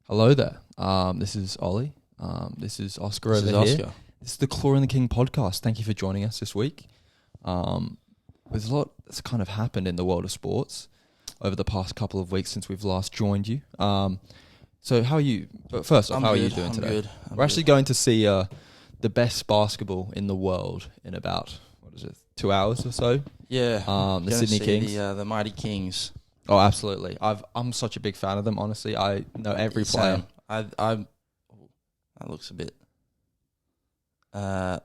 Hello there. This is Ollie. This is Oscar over here. Oscar. This is the Claw and the King podcast. Thank you for joining us this week. There's a lot that's kind of happened in the world of sports over the past couple of weeks since we've last joined you. So how are you? First off, how are you doing today? Good. We're actually going to see the best basketball in the world in about 2 hours or so. Yeah. The Sydney Kings. The mighty Kings. Oh, absolutely. I'm such a big fan of them. Honestly, I know every player. That looks a bit. I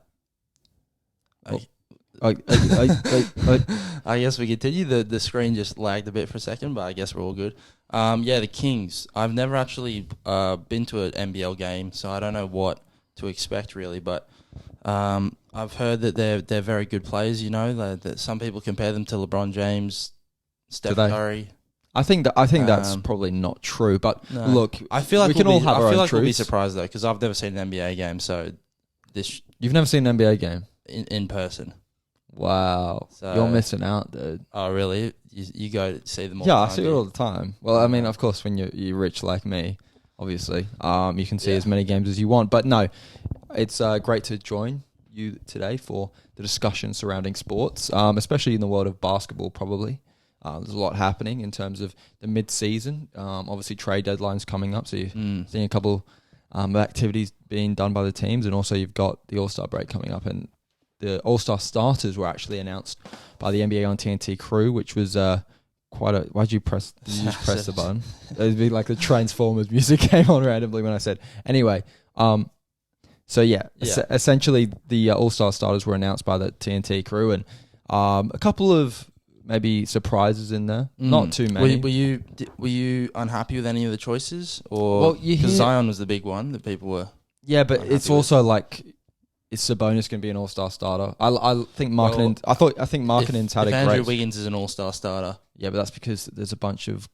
guess we continue. The screen just lagged a bit for a second, but I guess we're all good. The Kings. I've never actually been to an NBL game, so I don't know what to expect really. But I've heard that they're very good players. You know, that some people compare them to LeBron James, Steph Curry. I think that's probably not true. But no. Look, I feel like we'll we'll be surprised though, because I've never seen an NBA game. So you've never seen an NBA game in person. Wow, so, you're missing out, dude. Oh, really? You go see them all the time? Yeah, I see it all the time. Well, I mean, of course, when you're rich like me, obviously, you can see as many games as you want. But no, it's great to join you today for the discussion surrounding sports, especially in the world of basketball, probably. There's a lot happening in terms of the mid-season. Obviously, trade deadlines coming up, so you're seeing a couple of activities being done by the teams, and also you've got the All-Star break coming up, and the All-Star starters were actually announced by the NBA on TNT crew, which was quite a... Why'd you press... Did you just press the button? It would be like the Transformers music came on randomly when I said... Anyway, essentially the All-Star starters were announced by the TNT crew, and a couple of maybe surprises in there. Not too many. Were you unhappy with any of the choices? Or because Zion was the big one that people were... Yeah, but it's also like... Is Sabonis going to be an all-star starter? I think Markkanen. I think Markkanen's had a great. Andrew Wiggins is an all-star starter. Yeah, but that's because there's a bunch of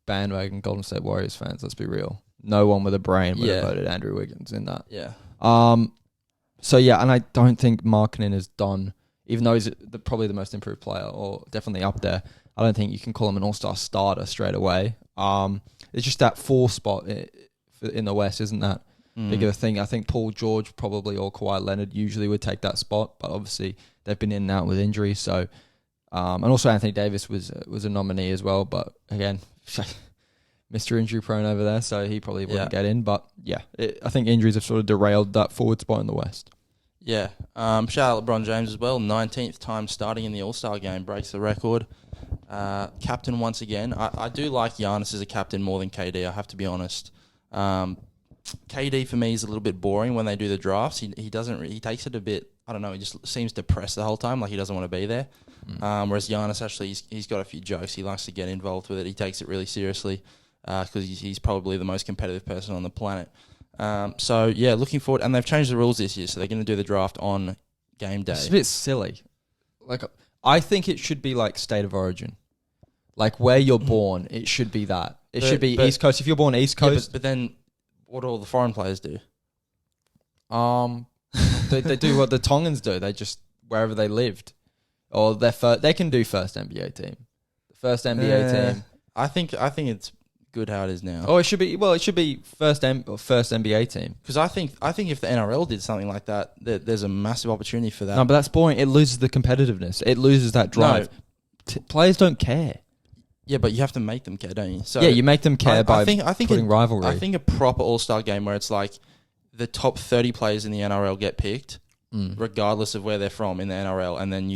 bandwagon Golden State Warriors fans. Let's be real. No one with a brain would have voted Andrew Wiggins in that. Yeah. And I don't think Markkanen has done, even though he's probably the most improved player or definitely up there. I don't think you can call him an all-star starter straight away. It's just that 4 spot in the West, isn't that? Big of a thing. I think Paul George probably or Kawhi Leonard usually would take that spot, but obviously they've been in and out with injuries. So, and also Anthony Davis was a nominee as well, but again, Mr. Injury prone over there, so he probably wouldn't get in. But I think injuries have sort of derailed that forward spot in the West. Yeah. Shout out LeBron James as well. 19th time starting in the All-Star game, breaks the record. Captain once again. I do like Giannis as a captain more than KD. I have to be honest. KD for me is a little bit boring when they do the drafts. He doesn't. He takes it a bit. I don't know. He just seems depressed the whole time, like he doesn't want to be there. Whereas Giannis actually, he's got a few jokes. He likes to get involved with it. He takes it really seriously because he's probably the most competitive person on the planet. Looking forward. And they've changed the rules this year, so they're going to do the draft on game day. It's a bit silly. Like I think it should be like state of origin, like where you're born. It should be that. It should be East Coast. If you're born East Coast, but then. What do all the foreign players do? They do what the Tongans do. They just wherever they lived, or they can do first NBA team, first NBA team. I think it's good how it is now. Oh, it should be. Well, it should be first NBA team. Because I think if the NRL did something like that, there's a massive opportunity for that. No, but that's boring. It loses the competitiveness. It loses that drive. No. Players don't care. Yeah, but you have to make them care, don't you? So you make them care by putting rivalry. I think a proper all-star game where it's like the top 30 players in the NRL get picked, regardless of where they're from in the NRL, and then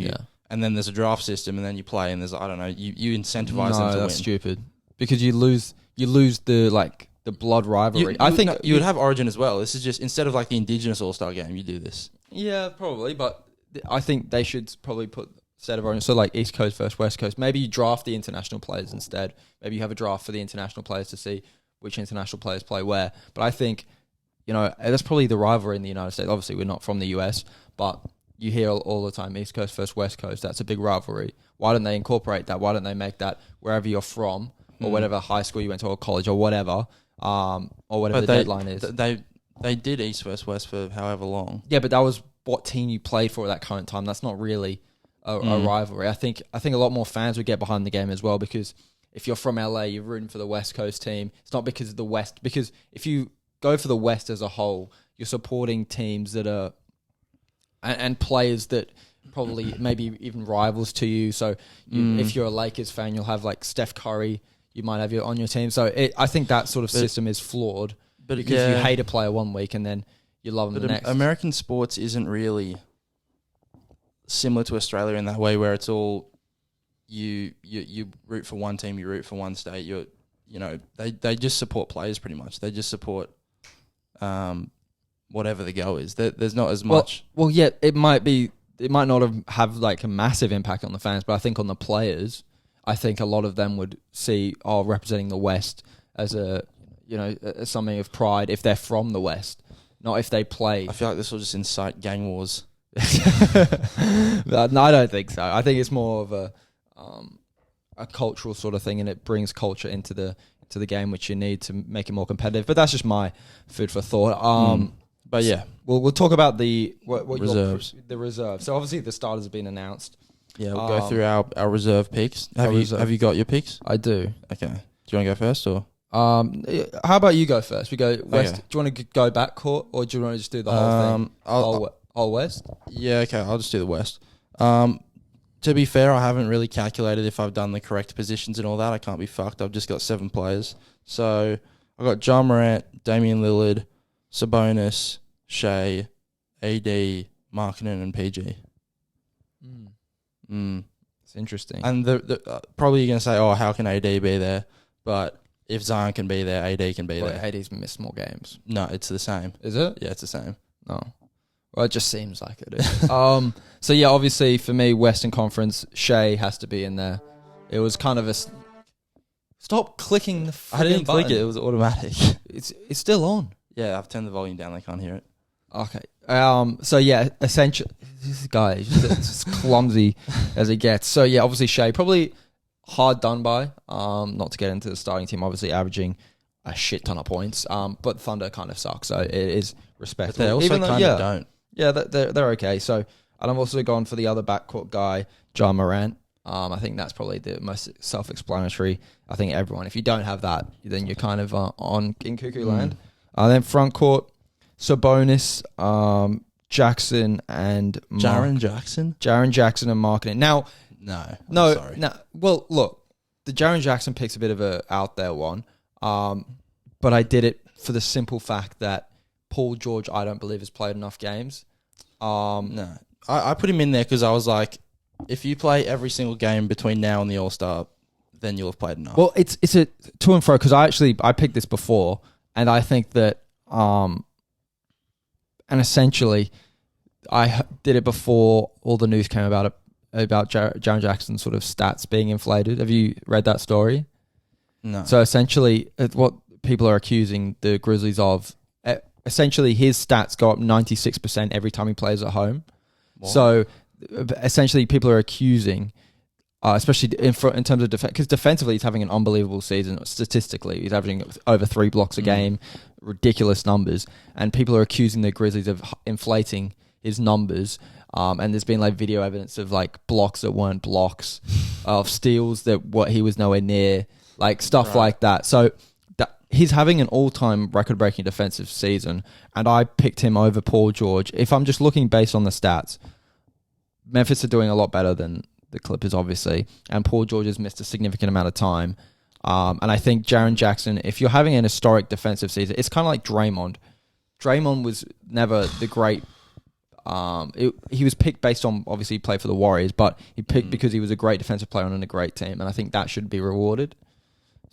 and then there's a draft system, and then you play, and there's you incentivize them to win. That's stupid because you lose the blood rivalry. I think you would have Origin as well. This is just instead of like the Indigenous all-star game, you do this. Yeah, probably, but I think they should probably put. State of origin, so like East Coast versus West Coast. Maybe you draft the international players instead. Maybe you have a draft for the international players to see which international players play where. But I think, that's probably the rivalry in the United States. Obviously, we're not from the US, but you hear all the time East Coast versus West Coast. That's a big rivalry. Why don't they incorporate that? Why don't they make that wherever you're from or whatever high school you went to or college or whatever, or whatever deadline is? They did East versus West for however long. Yeah, but that was what team you played for at that current time. That's not really a rivalry. I think a lot more fans would get behind the game as well because if you're from LA, you're rooting for the West Coast team. It's not because of the West. Because if you go for the West as a whole, you're supporting teams that are and players that probably maybe even rivals to you. So if you're a Lakers fan, you'll have like Steph Curry. You might have on your team. So I think that sort of system is flawed. But because you hate a player one week and then you love them the next. American sports isn't really similar to Australia in that way, where it's all you root for one team, you root for one state. They just support players pretty much. They just support whatever the go is. There's not as much. Well, yeah, it might not have like a massive impact on the fans, but I think on the players, I think a lot of them would see representing the West as as something of pride if they're from the West, not if they play. I feel like this will just incite gang wars. No, I don't think so. I think it's more of a cultural sort of thing, and it brings culture into the game, which you need to make it more competitive. But that's just my food for thought. But yeah, we'll talk about the reserves. The reserve. So obviously the starters have been announced. Yeah, we'll go through our reserve picks. Have you got your picks? I do. Okay. Do you want to go first or? How about you go first? We go West. Okay. Do you want to go back court, or do you want to just do the whole thing? Whole West? Yeah, okay. I'll just do the West. To be fair, I haven't really calculated if I've done the correct positions and all that. I can't be fucked. I've just got 7 players. So I've got John Morant, Damian Lillard, Sabonis, Shea, AD, Markkanen, and PG. It's interesting. And probably you're going to say, how can AD be there? But if Zion can be there, AD can be there. AD's missed more games. No, it's the same. Is it? Yeah, it's the same. No. Well, it just seems like it is. So, yeah, obviously, for me, Western Conference, Shea has to be in there. It was kind of a... Stop clicking the I didn't button. click it. It was automatic. It's still on. Yeah, I've turned the volume down. They can't hear it. Okay. So, yeah, essentially... This guy is just clumsy as it gets. So, yeah, obviously, Shea, probably hard done by. Not to get into the starting team, obviously averaging a shit ton of points. But Thunder kind of suck, so it is respectable. But they also kind of don't. Yeah, they're okay. So, and I've also gone for the other backcourt guy, John Morant. I think that's probably the most self-explanatory. I think everyone, if you don't have that, then you're kind of in cuckoo land. Then front court, Sabonis, Jackson, and Jaren Jackson? Jaren Jackson and Markkanen. Now, no. Sorry. No. Well, look, the Jaren Jackson pick's a bit of a out there one, but I did it for the simple fact that Paul George, I don't believe, has played enough games. No. I put him in there because I was like, if you play every single game between now and the All-Star, then you'll have played enough. Well, it's a to and fro because I picked this before, and I think that and essentially I did it before all the news came about Jaren Jackson's sort of stats being inflated. Have you read that story? No. So essentially, what people are accusing the Grizzlies of, essentially his stats go up 96% every time he plays at home. What? So essentially, people are accusing, especially in terms of defense, because defensively he's having an unbelievable season. Statistically, he's averaging over 3 blocks a game, ridiculous numbers, and people are accusing the Grizzlies of inflating his numbers. And there's been like video evidence of like blocks that weren't blocks, of steals that he was nowhere near, like stuff like that. So he's having an all-time record-breaking defensive season, and I picked him over Paul George. If I'm just looking based on the stats, Memphis are doing a lot better than the Clippers, obviously, and Paul George has missed a significant amount of time. And I think Jaren Jackson, if you're having an historic defensive season, it's kind of like Draymond. Draymond was never the great... he was picked based on, obviously, he played for the Warriors, but he picked because he was a great defensive player on a great team, and I think that should be rewarded.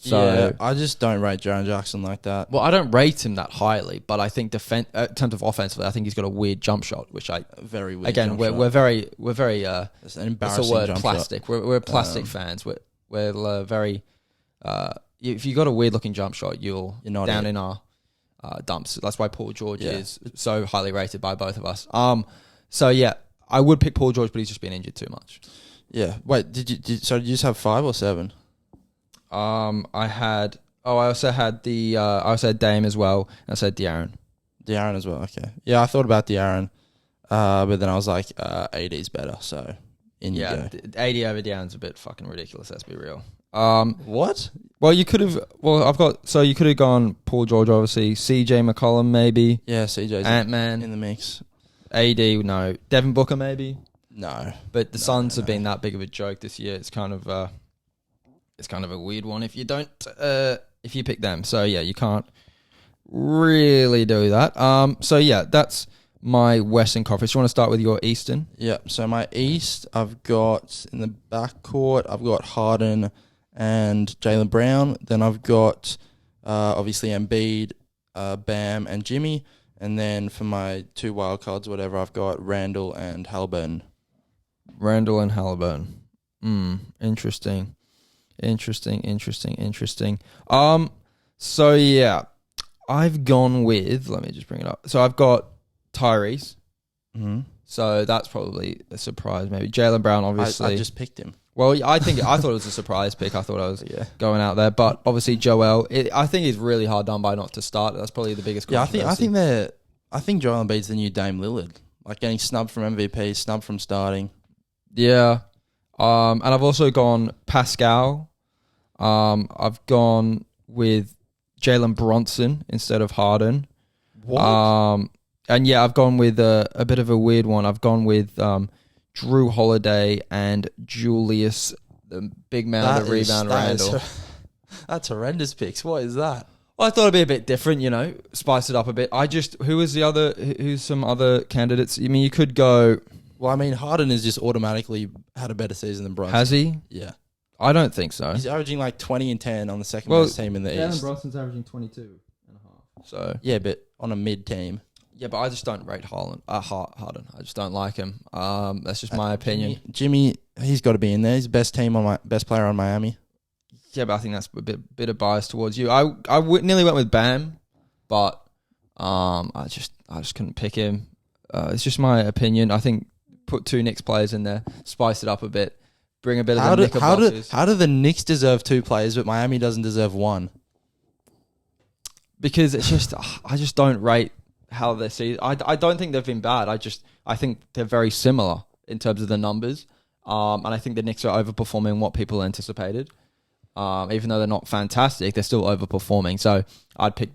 So yeah, I just don't rate Jaren Jackson like that. Well, I don't rate him that highly, but I think in terms of offensively, I think he's got a weird jump shot, which very weird. Again, we're very it's an embarrassing word, jump plastic. Shot. We're plastic fans. We're very. If you got a weird looking jump shot, you're not down in our dumps. That's why Paul George is so highly rated by both of us. So yeah, I would pick Paul George, but he's just been injured too much. Yeah. Wait, did you just have 5 or 7? I also had Dame as well. And I said De'Aaron. De'Aaron as well. Okay. Yeah, I thought about De'Aaron, but then I was like, AD's better. So you go. AD over De'Aaron's a bit fucking ridiculous. Let's be real. What? Well, you could have. Well, you could have gone Paul George, obviously. CJ McCollum, maybe. Yeah, CJ's Ant-Man in the mix. AD, no. Devin Booker, maybe. No. But the Suns have been that big of a joke this year. It's kind of a weird one if you don't if you pick them. So yeah, you can't really do that. So yeah, that's my Western Conference. You want to start with your Eastern? Yeah. So my East, I've got in the backcourt, I've got Harden and Jaylen Brown. Then I've got obviously Embiid, Bam, and Jimmy. And then for my 2 wild cards, whatever, I've got Randall and Halliburton. Randall and Halliburton. Interesting. So yeah, I've gone with. Let me just bring it up. So I've got Tyrese. Mm-hmm. So that's probably a surprise. Maybe Jaylen Brown. Obviously, I just picked him. Well, I thought it was a surprise pick. I thought I was going out there, but obviously Joel. I think he's really hard done by not to start. That's probably the biggest. Yeah, I think Joel Embiid's the new Dame Lillard. Like getting snubbed from MVP, snubbed from starting. Yeah, and I've also gone Pascal. I've gone with Jalen Brunson instead of Harden. What? And yeah, I've gone with a bit of a weird one. I've gone with Drew Holiday and Julius, the big man, the rebound Randall. That's horrendous picks. What is that? Well, I thought it'd be a bit different, spice it up a bit. Who's some other candidates? I mean, you could go. Well, I mean, Harden has just automatically had a better season than Brunson. Has he? Yeah. I don't think so. He's averaging like 20 and 10 on the second best team in the East. Jalen Brunson's averaging 22 and a half. So yeah, but on a mid team. Yeah, but I just don't rate Harden. I just don't like him. That's just my opinion. Jimmy, he's got to be in there. He's the best player on Miami. Yeah, but I think that's a bit of bias towards you. I nearly went with Bam, but I just couldn't pick him. It's just my opinion. I think put 2 Knicks players in there, spice it up a bit, bring a bit of the Knickerbockers. How do the Knicks deserve 2 players, but Miami doesn't deserve 1? Because it's just I just don't rate how they see. I don't think they've been bad. I think they're very similar in terms of the numbers, and I think the Knicks are overperforming what people anticipated. Even though they're not fantastic, they're still overperforming. So I'd pick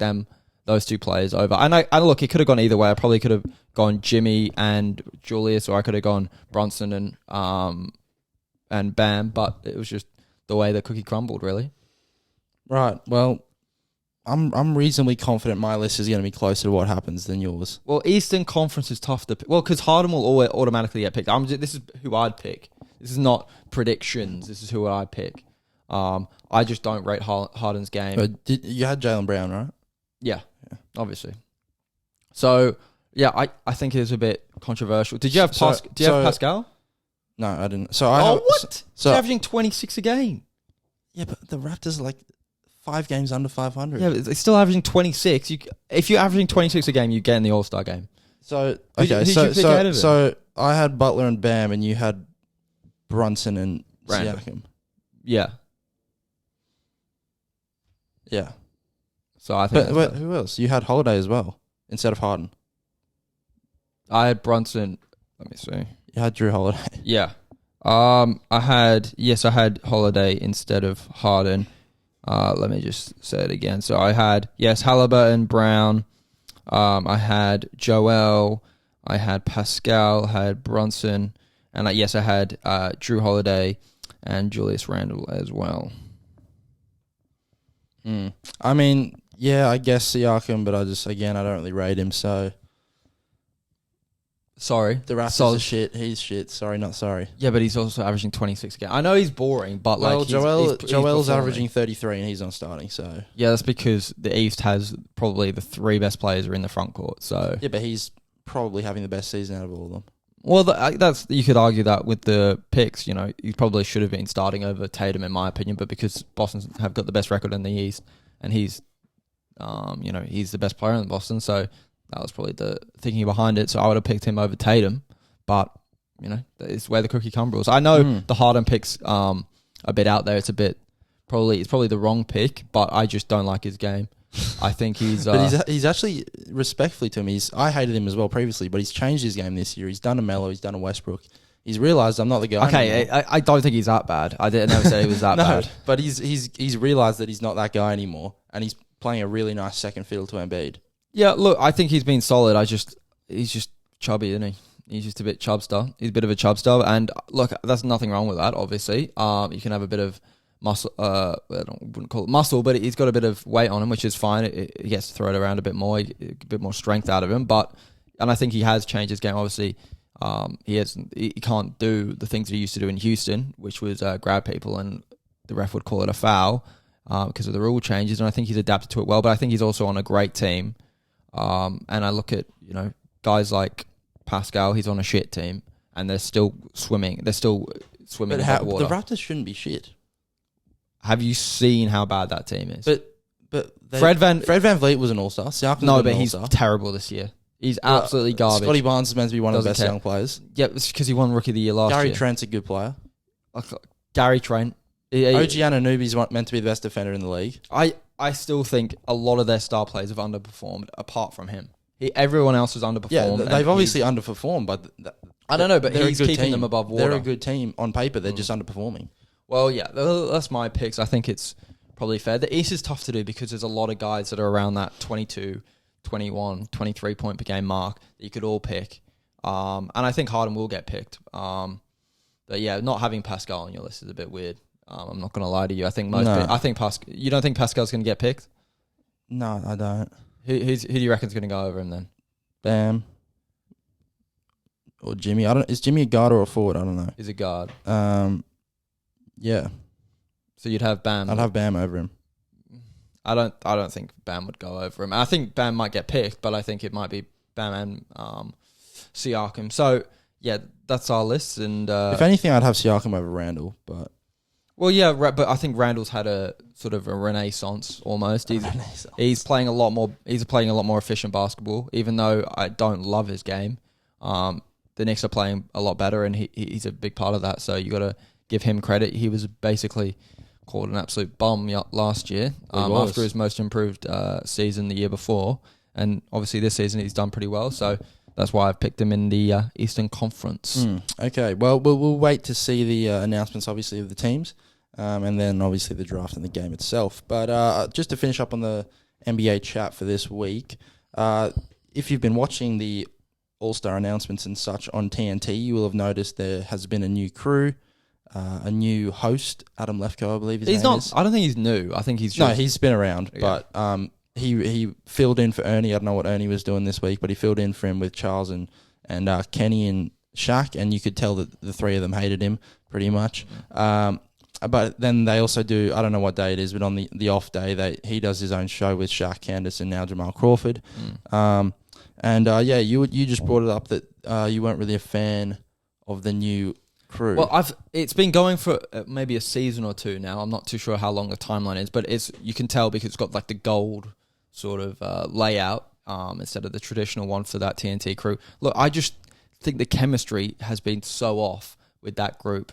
those 2 players over. And look, it could have gone either way. I probably could have gone Jimmy and Julius, or I could have gone Brunson and Bam. But it was just the way the cookie crumbled, really. Right. Well, I'm reasonably confident my list is going to be closer to what happens than yours. Well, Eastern Conference is tough to pick. Well, because Harden will always automatically get picked. This is who I'd pick. This is not predictions. This is who I'd pick. I just don't rate Harden's game. But you had Jaylen Brown, right? Yeah, obviously. So, yeah, I think it is a bit controversial. Did you have Pascal? No, I didn't. What? He's averaging 26 a game. Yeah, but the Raptors are like 5 games under 500. Yeah, but they're still averaging 26. If you're averaging 26 a game, you get in the All-Star game. So, okay, who'd you pick out of it? So I had Butler and Bam, and you had Brunson and Randall. Siakam. Yeah. Yeah. So I think. But who else? You had Holiday as well instead of Harden. I had Brunson. Let me see. You had Drew Holiday. Yeah. I had Holiday instead of Harden. Let me just say it again. So I had Halliburton, Brown. I had Joel. I had Pascal. I had Brunson, and I had Drew Holiday and Julius Randle as well. I mean, yeah, I guess Siakam, but I don't really rate him, so. Sorry. The Raptors are shit. He's shit. Sorry, not sorry. Yeah, but he's also averaging 26 again. I know he's boring, but Joel's averaging 33 and he's not starting, so. Yeah, that's because the East has probably the 3 best players are in the front court, so. Yeah, but he's probably having the best season out of all of them. Well, you could argue that with the picks, he probably should have been starting over Tatum, in my opinion, but because Boston have got the best record in the East, and he's the best player in Boston, so that was probably the thinking behind it. So I would have picked him over Tatum, but it's where the cookie crumbles. I know the Harden pick's a bit out there. It's probably the wrong pick, but I just don't like his game. I think he's. But he's actually, respectfully to him, I hated him as well previously, but he's changed his game this year. He's done a Melo, he's done a Westbrook. He's realised I'm not the guy Okay, anymore. I don't think he's that bad. I didn't never say he was that No, bad. but he's realised that he's not that guy anymore, and he's playing a really nice second fiddle to Embiid. Yeah, look, I think he's been solid. He's just chubby, isn't he? He's just a bit chubster. He's a bit of a chubster, and look, there's nothing wrong with that. Obviously, you can have a bit of muscle. I wouldn't call it muscle, but he's got a bit of weight on him, which is fine. He gets to throw it around a bit more, a bit more strength out of him. And I think he has changed his game. Obviously, he can't do the things that he used to do in Houston, which was grab people, and the ref would call it a foul because of the rule changes. And I think he's adapted to it well. But I think he's also on a great team. And I look at guys like Pascal. He's on a shit team, and they're still swimming. They're still swimming But above water. the Raptors shouldn't be shit. Have you seen how bad that team is? But Fred Van VanVleet was an all-star. Siakam's no, been but an he's all-star. terrible this year. He's absolutely garbage. Scotty Barnes is meant to be one of the Doesn't best care. young players. Yeah, it's because he won Rookie of the Year last Gary year. Trent's a good player. Gary Trent. OG Anunoby's meant to be the best defender in the league. I still think a lot of their star players have underperformed apart from him. Everyone else has underperformed. Yeah, and they've obviously underperformed, but I don't know, but they're he's a good keeping team. them above water. They're a good team on paper. They're just underperforming. Well, yeah, that's my picks. I think it's probably fair. The East is tough to do because there's a lot of guys that are around that 22, 21, 23 point per game mark that you could all pick. And I think Harden will get picked. But yeah, not having Pascal on your list is a bit weird. I'm not going to lie to you. I think you don't think Pascal's going to get picked? No, I don't. Who do you reckon's going to go over him then? Bam. Or Jimmy. Is Jimmy a guard or a forward? I don't know. He's a guard. Yeah. So you'd have Bam. I'd have Bam over him. I don't think Bam would go over him. I think Bam might get picked, but I think it might be Bam and Siakam. So yeah, that's our list. And if anything, I'd have Siakam over Randall. But well, yeah, but I think Randall's had a sort of a renaissance almost. He's playing a lot more. He's playing a lot more efficient basketball. Even though I don't love his game, the Knicks are playing a lot better, and he's a big part of that. So you got to give him credit. He was basically called an absolute bum last year after his most improved season the year before, and obviously this season he's done pretty well. So that's why I've picked him in the Eastern Conference. Okay, well, we'll wait to see the announcements, obviously, of the teams, and then obviously the draft and the game itself. But just to finish up on the NBA chat for this week, if you've been watching the All-Star announcements and such on TNT, you will have noticed there has been a new crew. A new host, Adam Lefkoe, I believe his name is. I don't think he's new. I think he's just... No, he's been around, but he filled in for Ernie. I don't know what Ernie was doing this week, but he filled in for him with Charles and Kenny and Shaq, and you could tell that the three of them hated him pretty much. But then they also do, I don't know what day it is, but on the off day, he does his own show with Shaq, Candace, and now Jamal Crawford. You just brought it up that you weren't really a fan of the new crew. Well, it's been going for maybe a season or two now. I'm not too sure how long the timeline is, but you can tell because it's got like the gold sort of layout instead of the traditional one for that TNT crew. Look, I just think the chemistry has been so off with that group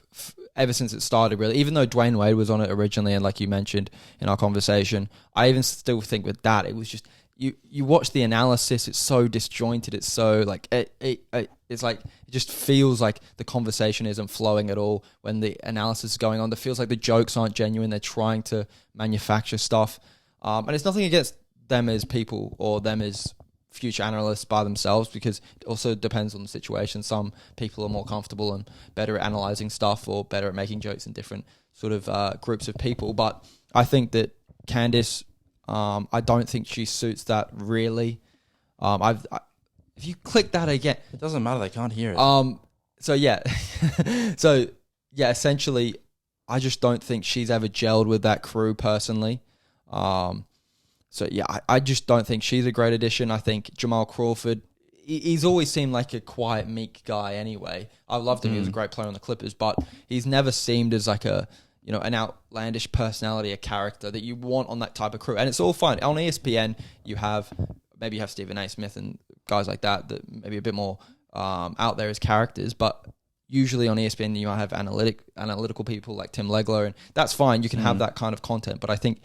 ever since it started, really. Even though Dwayne Wade was on it originally, and like you mentioned in our conversation, I even still think with that, it was just... You watch the analysis, it's so disjointed, it's so like it's like it just feels like the conversation isn't flowing at all when the analysis is going on. It feels like the jokes aren't genuine. They're trying to manufacture stuff. And it's nothing against them as people or them as future analysts by themselves, because it also depends on the situation. Some people are more comfortable and better at analyzing stuff or better at making jokes in different sort of groups of people. But I think that Candace... I don't think she suits that really. If you click that again, it doesn't matter. They can't hear it. So yeah, essentially, I just don't think she's ever gelled with that crew personally. I just don't think she's a great addition. I think Jamal Crawford, he's always seemed like a quiet, meek guy. Anyway, I loved him. He was a great player on the Clippers, but he's never seemed as like an outlandish personality, a character that you want on that type of crew. And it's all fine. On ESPN, you have Stephen A. Smith and guys like that maybe a bit more out there as characters. But usually on ESPN, you might have analytical people like Tim Legler, and that's fine. You can have that kind of content. But I think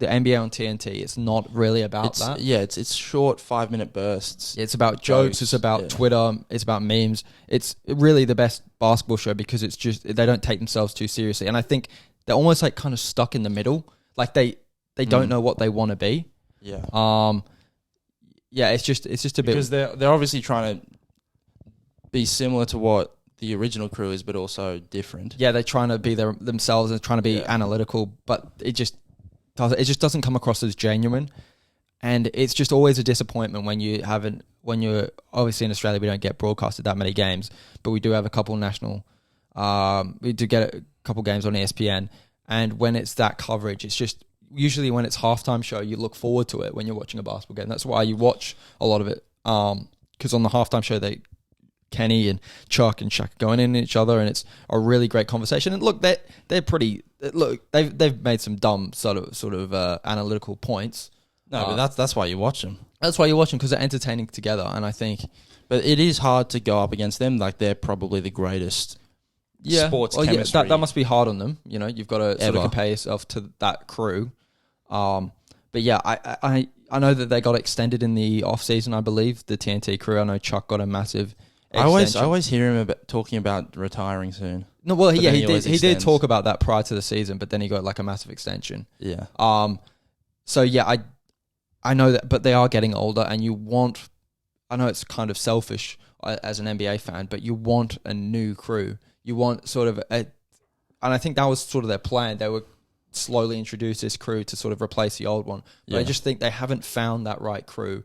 the NBA on TNT, it's not really about that. Yeah, it's short 5-minute bursts. It's about jokes. It's about Twitter. It's about memes. It's really the best basketball show because it's just they don't take themselves too seriously, and I think they're almost like kind of stuck in the middle. Like they don't know what they want to be. Yeah. Yeah. It's just a bit because they're obviously trying to be similar to what the original crew is, but also different. Yeah, they're trying to be themselves and trying to be analytical, but it just doesn't come across as genuine, and it's just always a disappointment when you're obviously in Australia we don't get broadcasted that many games, but we do have a couple national. We do get a couple games on ESPN, and when it's that coverage, it's just usually when it's halftime show, you look forward to it when you're watching a basketball game. That's why you watch a lot of it, because on the halftime show Kenny and Chuck and Shaq going in each other, and it's a really great conversation. And look, they're pretty. Look, they've made some dumb sort of analytical points. No, but that's why you watch them. That's why you watch them, because they're entertaining together. And I think, but it is hard to go up against them. Like they're probably the greatest. Sports chemistry. That must be hard on them. You know, you've got to sort of compare yourself to that crew. But yeah, I know that they got extended in the off season. I believe the TNT crew. I know Chuck got a massive. I always hear him talking about retiring soon. No, well, he did talk about that prior to the season, but then he got like a massive extension. Yeah. So yeah, I know that, but they are getting older, and I know it's kind of selfish as an NBA fan, but you want a new crew. You want sort of and I think that was sort of their plan. They would slowly introduce this crew to sort of replace the old one. But I just think they haven't found that right crew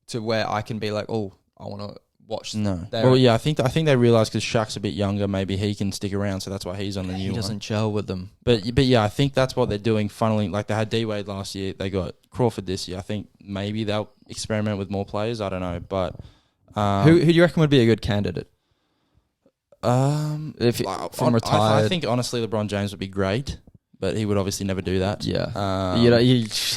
to where I can be like, oh, I want to watch. No. Well, yeah, I think they realised because Shaq's a bit younger, maybe he can stick around, so that's why he's on the new one. He doesn't gel with them. But yeah, I think that's what they're doing, funneling. Like they had D-Wade last year, they got Crawford this year. I think maybe they'll experiment with more players. I don't know, but who do you reckon would be a good candidate? If from retired, I think honestly LeBron James would be great, but he would obviously never do that. Yeah, I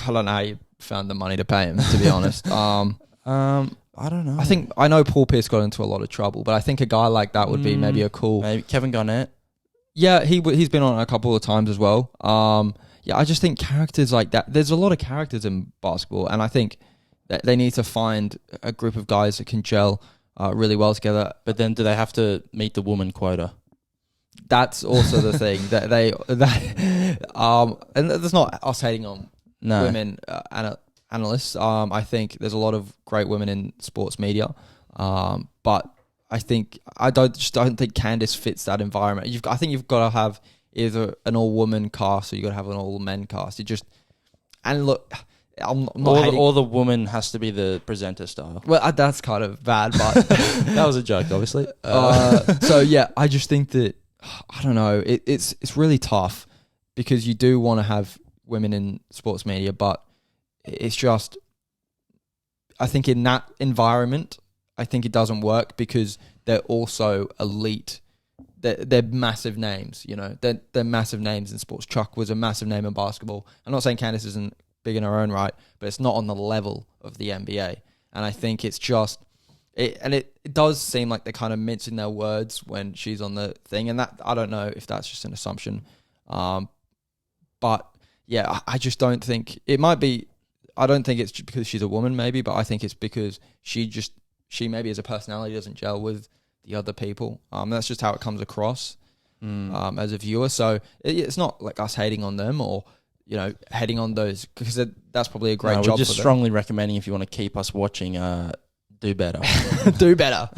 don't know how you found the money to pay him. To be honest, I don't know. I know Paul Pierce got into a lot of trouble, but I think a guy like that would be maybe a cool. Maybe Kevin Garnett. Yeah, he's been on a couple of times as well. Yeah, I just think characters like that. There's a lot of characters in basketball, and I think that they need to find a group of guys that can gel really well together. But then, do they have to meet the woman quota? That's also the thing that and there's not us hating on women analysts. I think there's a lot of great women in sports media, but I don't think Candace fits that environment. I think you've got to have either an all-woman cast or you got to have an all-men cast. And look, I'm not or the woman has to be the presenter style. Well, that's kind of bad, but that was a joke, obviously. So yeah, I just think that I don't know. It's really tough because you do want to have women in sports media, but it's just I think in that environment, I think it doesn't work because they're also elite. They're massive names, you know. They're massive names in sports. Chuck was a massive name in basketball. I'm not saying Candace isn't big in her own right, but it's not on the level of the NBA. And I think it's just it does seem like they're kind of mincing their words when she's on the thing, and that I don't know if that's just an assumption. But yeah, I just don't think it might be. I don't think it's because she's a woman, maybe, but I think it's because she maybe as a personality doesn't gel with the other people. That's just how it comes across as a viewer. So it's not like us hating on them or hating on those, because that's probably a great job. We're just strongly recommending, if you want to keep us watching, do better. Do better.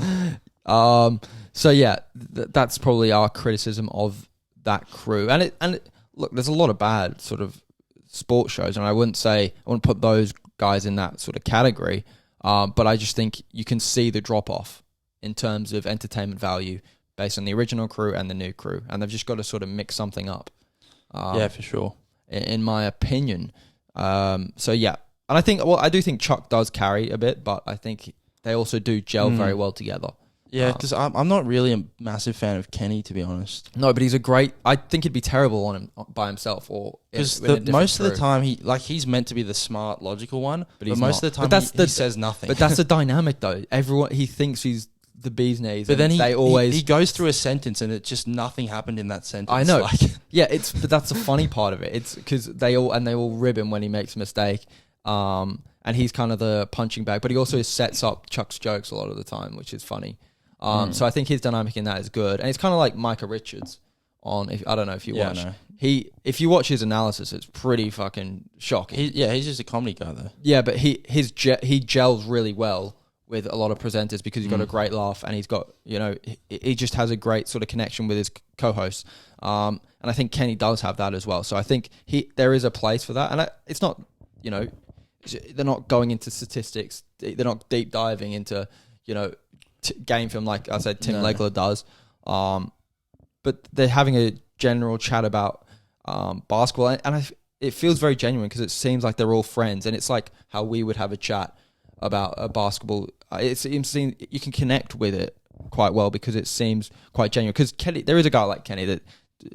So yeah, that's probably our criticism of that crew. And look, there's a lot of bad sort of sports shows, and I wouldn't put those guys in that sort of category. But I just think you can see the drop off in terms of entertainment value based on the original crew and the new crew, and they've just got to sort of mix something up. Yeah, for sure. In my opinion. So yeah, and I do think Chuck does carry a bit, but I think they also do gel very well together. Yeah, because I'm not really a massive fan of Kenny, to be honest. No, but I think he'd be terrible on him by himself, or because most of the time he's meant to be the smart, logical one, but most of the time he says nothing. But that's the dynamic though. He thinks he's the bee's knees. But then they always he goes through a sentence and it just nothing happened in that sentence. I know. Like, Yeah, but that's the funny part of it. It's because they all rib him when he makes a mistake. And he's kind of the punching bag, but he also sets up Chuck's jokes a lot of the time, which is funny. So I think his dynamic in that is good, and it's kind of like Micah Richards I don't know if you watch. No. If you watch his analysis, it's pretty fucking shocking. He's just a comedy guy though. Yeah, but he gels really well with a lot of presenters because he's got a great laugh and he's got, he just has a great sort of connection with his co-hosts. And I think Kenny does have that as well. So I think there is a place for that. And it's not, they're not going into statistics. They're not deep diving into, game film like I said Tim Legler does. But they're having a general chat about basketball. And it feels very genuine because it seems like they're all friends. And it's like how we would have a chat about a basketball. It seems you can connect with it quite well because it seems quite genuine. Because there is a guy like Kenny that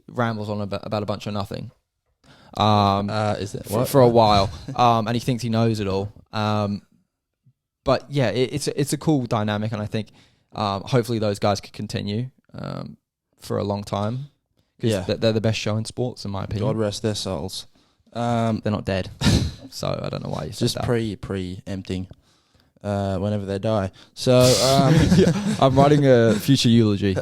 rambles on about a bunch of nothing. Is it for a while, and he thinks he knows it all. But yeah, it's a cool dynamic, and I think hopefully those guys could continue for a long time because they're the best show in sports, in my opinion. God rest their souls. They're not dead, so I don't know why you said just that. pre-empting. Whenever they die. So I'm writing a future eulogy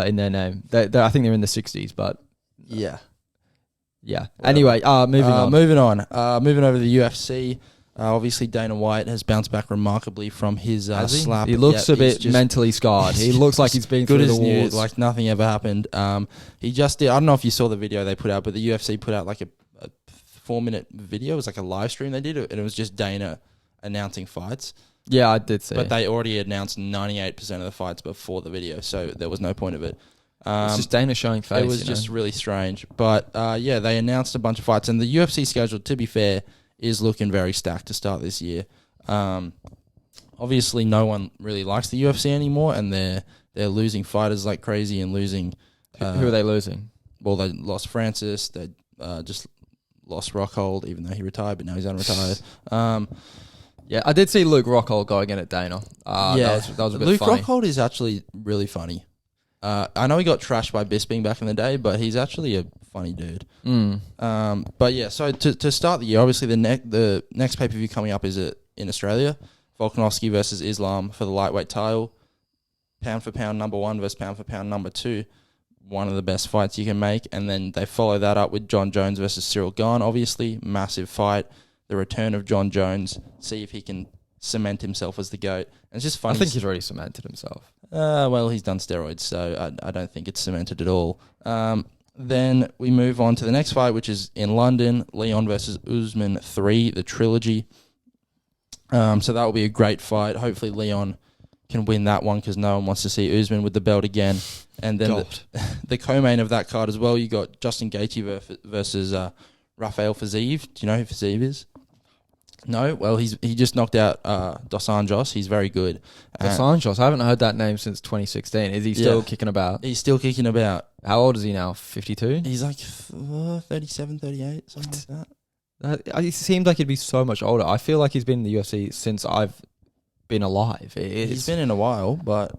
in their name. I think they're in the 60s, but yeah. Anyway, moving on. Moving over to the UFC. Obviously, Dana White has bounced back remarkably from his slap. He looks a bit mentally scarred. He looks like he's been through the wars. Like nothing ever happened. He just did. I don't know if you saw the video they put out, but the UFC put out like a 4-minute video. It was like a live stream they did, and it was just Dana announcing fights. Yeah, I did see. But they already announced 98% of the fights before the video, so there was no point of it. It's just Dana showing face. It was just really strange. But they announced a bunch of fights, and the UFC schedule, to be fair, is looking very stacked to start this year. Obviously, no one really likes the UFC anymore, and they're losing fighters like crazy and losing. Who are they losing? Well, they lost Francis. They just lost Rockhold, even though he retired, but now he's unretired. Yeah, I did see Luke Rockhold go again at Dana. That was a bit Luke funny. Rockhold is actually really funny. I know he got trashed by Bisping back in the day, but he's actually a funny dude. But yeah, so to start the year, obviously the next pay-per-view coming up is in Australia. Volkanovski versus Islam for the lightweight title. Pound for pound number 1 versus pound for pound number 2. One of the best fights you can make. And then they follow that up with John Jones versus Cyril Gane, obviously. Massive fight. The return of John Jones, see if he can cement himself as the GOAT. And it's just funny. I think he's already cemented himself. Well, he's done steroids, so I don't think it's cemented at all. Then we move on to the next fight, which is in London, Leon versus Usman 3, the trilogy. So that will be a great fight. Hopefully Leon can win that one because no one wants to see Usman with the belt again. And then the co-main of that card as well, you got Justin Gaethje versus Rafael Fiziev. Do you know who Fiziev is? No? Well, he just knocked out Dos Anjos. He's very good. Dos Anjos? I haven't heard that name since 2016. Is he still kicking about? He's still kicking about. How old is he now? 52? He's like 37, 38, something like that. It seems like he'd be so much older. I feel like he's been in the UFC since I've been alive. He's been in a while, but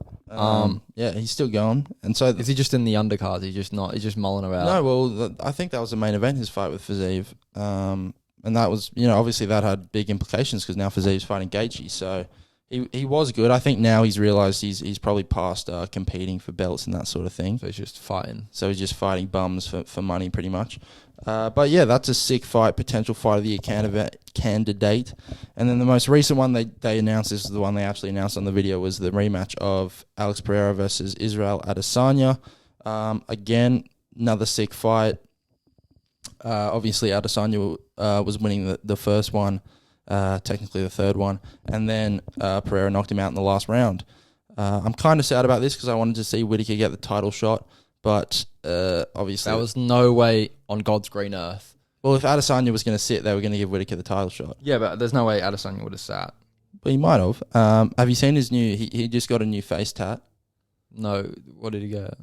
he's still going. And so is he just in the undercard? He's just mulling about. No, well, I think that was the main event, his fight with Fiziev. And that was, obviously that had big implications because now Fiziev's fighting Gaethje. So he was good. I think now he's realised he's probably past competing for belts and that sort of thing. So he's just fighting. So he's just fighting bums for money pretty much. But yeah, that's a sick fight, potential fight of the year candidate. And then the most recent one they announced, this is the one they actually announced on the video, was the rematch of Alex Pereira versus Israel Adesanya. Again, another sick fight. Obviously, Adesanya was winning the first one, technically the third one, and then Pereira knocked him out in the last round. I'm kind of sad about this because I wanted to see Whittaker get the title shot, but obviously... There was no way on God's green earth. Well, if Adesanya was going to sit, they were going to give Whittaker the title shot. Yeah, but there's no way Adesanya would have sat. But he might have. Have you seen his new... He just got a new face tat. No, what did he get?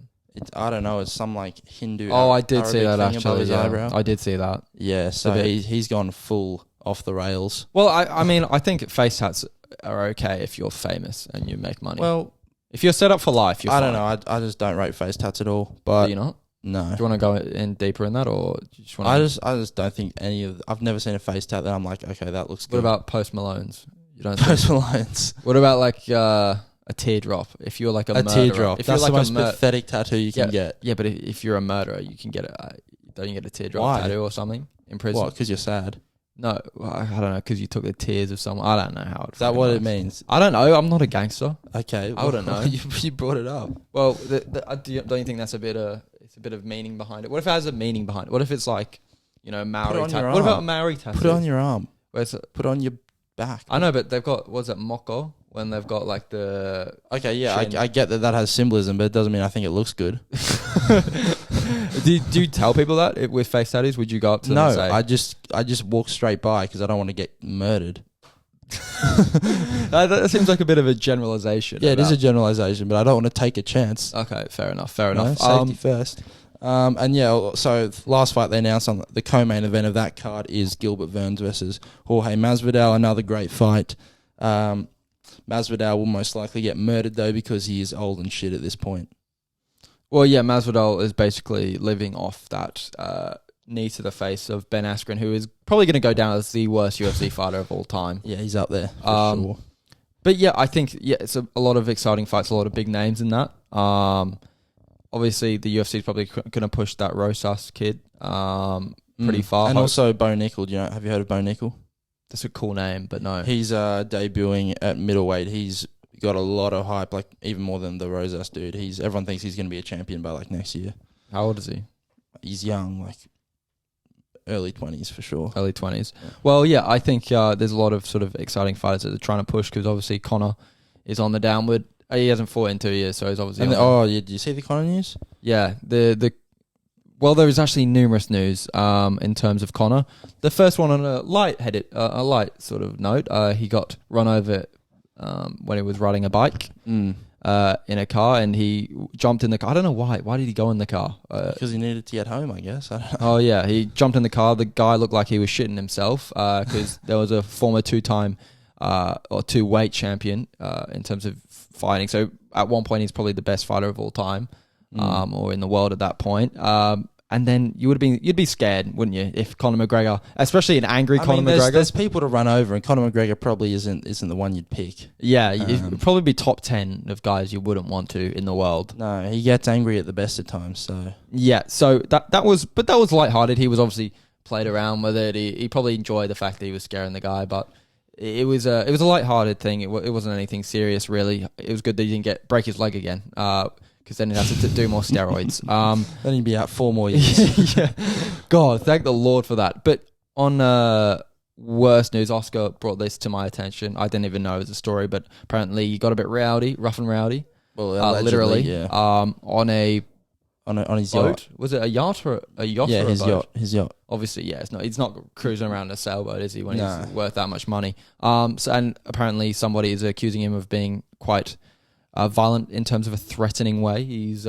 I don't know. It's some like Hindu. I did see that actually. His eyebrow. I did see that. Yeah, so he's gone full off the rails. Well, I mean, I think face tats are okay if you're famous and you make money. Well, If you're set up for life, you're I fine. don't know. I just don't rate face tats at all. Do But you not? no. Do you want to go in deeper in that, or do you just want? I just don't think any of. I've never seen a face tat that I'm like, okay, that looks good. What about Post Malone's? You don't. Post Malone's? What about like a teardrop? If you're like a murderer, teardrop. if That's you're like the most pathetic tattoo you can get. Yeah, but if you're a murderer, you can get it. Don't you get a teardrop Why? tattoo or something in prison? What? Because you're sad. No, I don't know. Because you took the tears of someone. I don't know how. Is that what it means? I don't know. I'm not a gangster. Okay, I wouldn't know. you brought it up. Well, don't you think that's it's a bit of meaning behind it? What if it has a meaning behind it? What if it's like, Maori tattoo? What about a Maori tattoo? Put it on your arm. Where's it? Put it on your back. I know, but they've got, what's it, moko? When they've got like the... Okay, yeah, I get that has symbolism, but it doesn't mean I think it looks good. Do you tell people that with face tattoos? Would you go up to them and say... I just walk straight by because I don't want to get murdered. That seems like a bit of a generalization. Yeah, it is a generalization, but I don't want to take a chance. Okay, fair enough. Safety first. And yeah, so last fight they announced on the co-main event of that card is Gilbert Burns versus Jorge Masvidal. Another great fight. Masvidal will most likely get murdered though because he is old and shit at this point. Well, yeah, Masvidal is basically living off that knee to the face of Ben Askren, who is probably going to go down as the worst UFC fighter of all time. Yeah, he's up there for sure. But yeah, I think it's a lot of exciting fights, a lot of big names in that. Obviously, the UFC is probably going to push that Rosas kid pretty far. And also Bo Nickel. Have you heard of Bo Nickel? That's a cool name, but no. He's debuting at middleweight. He's got a lot of hype, like even more than the Rosas dude. Everyone thinks he's going to be a champion by like next year. How old is he? He's young, like early 20s for sure. Early 20s. Yeah. Well, yeah, I think there's a lot of sort of exciting fighters that they're trying to push because obviously Conor is on the downward. He hasn't fought in 2 years, so he's obviously. Did you see the Conor news? Yeah, well, there is actually numerous news in terms of Conor. The first one on a light sort of note, he got run over when he was riding a bike in a car, and he jumped in the car. I don't know why. Why did he go in the car? Because he needed to get home, I guess. I don't know. Oh yeah, he jumped in the car. The guy looked like he was shitting himself because there was a former two-time or two-weight champion in terms of fighting. So at one point, he's probably the best fighter of all time, or in the world at that point. And then you'd be scared, wouldn't you, if Conor McGregor, especially an angry Conor McGregor. There's people to run over, and Conor McGregor probably isn't the one you'd pick. Yeah, it'd probably be top 10 of guys you wouldn't want to in the world. No, he gets angry at the best of times. So yeah, so that was lighthearted. He was obviously played around with it. He probably enjoyed the fact that he was scaring the guy, but it was a lighthearted thing. It wasn't anything serious really. It was good that he didn't break his leg again. Because then he'd have to do more steroids. Then he'd be out 4 more years. Yeah. God, thank the Lord for that. But on worse news, Oscar brought this to my attention. I didn't even know it was a story, but apparently he got a bit rowdy, rough and rowdy. Well, literally, yeah. On his boat. yacht. Was it a yacht or a yacht? Yeah, or his a boat? His yacht. Obviously, yeah. He's not cruising around a sailboat, is he? When he's worth that much money. And apparently somebody is accusing him of being quite violent in terms of a threatening way. He's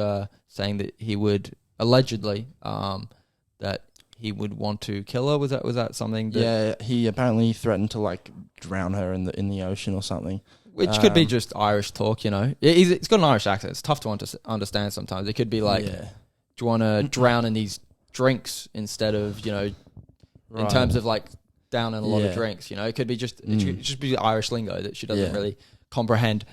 saying that he would allegedly that he would want to kill her. Was that something? Yeah, he apparently threatened to like drown her in the ocean or something. Which could be just Irish talk, you know. He's got an Irish accent. It's tough to understand sometimes. It could be like, do you want to drown in these drinks instead of, in terms of like down in a lot of drinks, It could be it could just be Irish lingo that she doesn't really comprehend.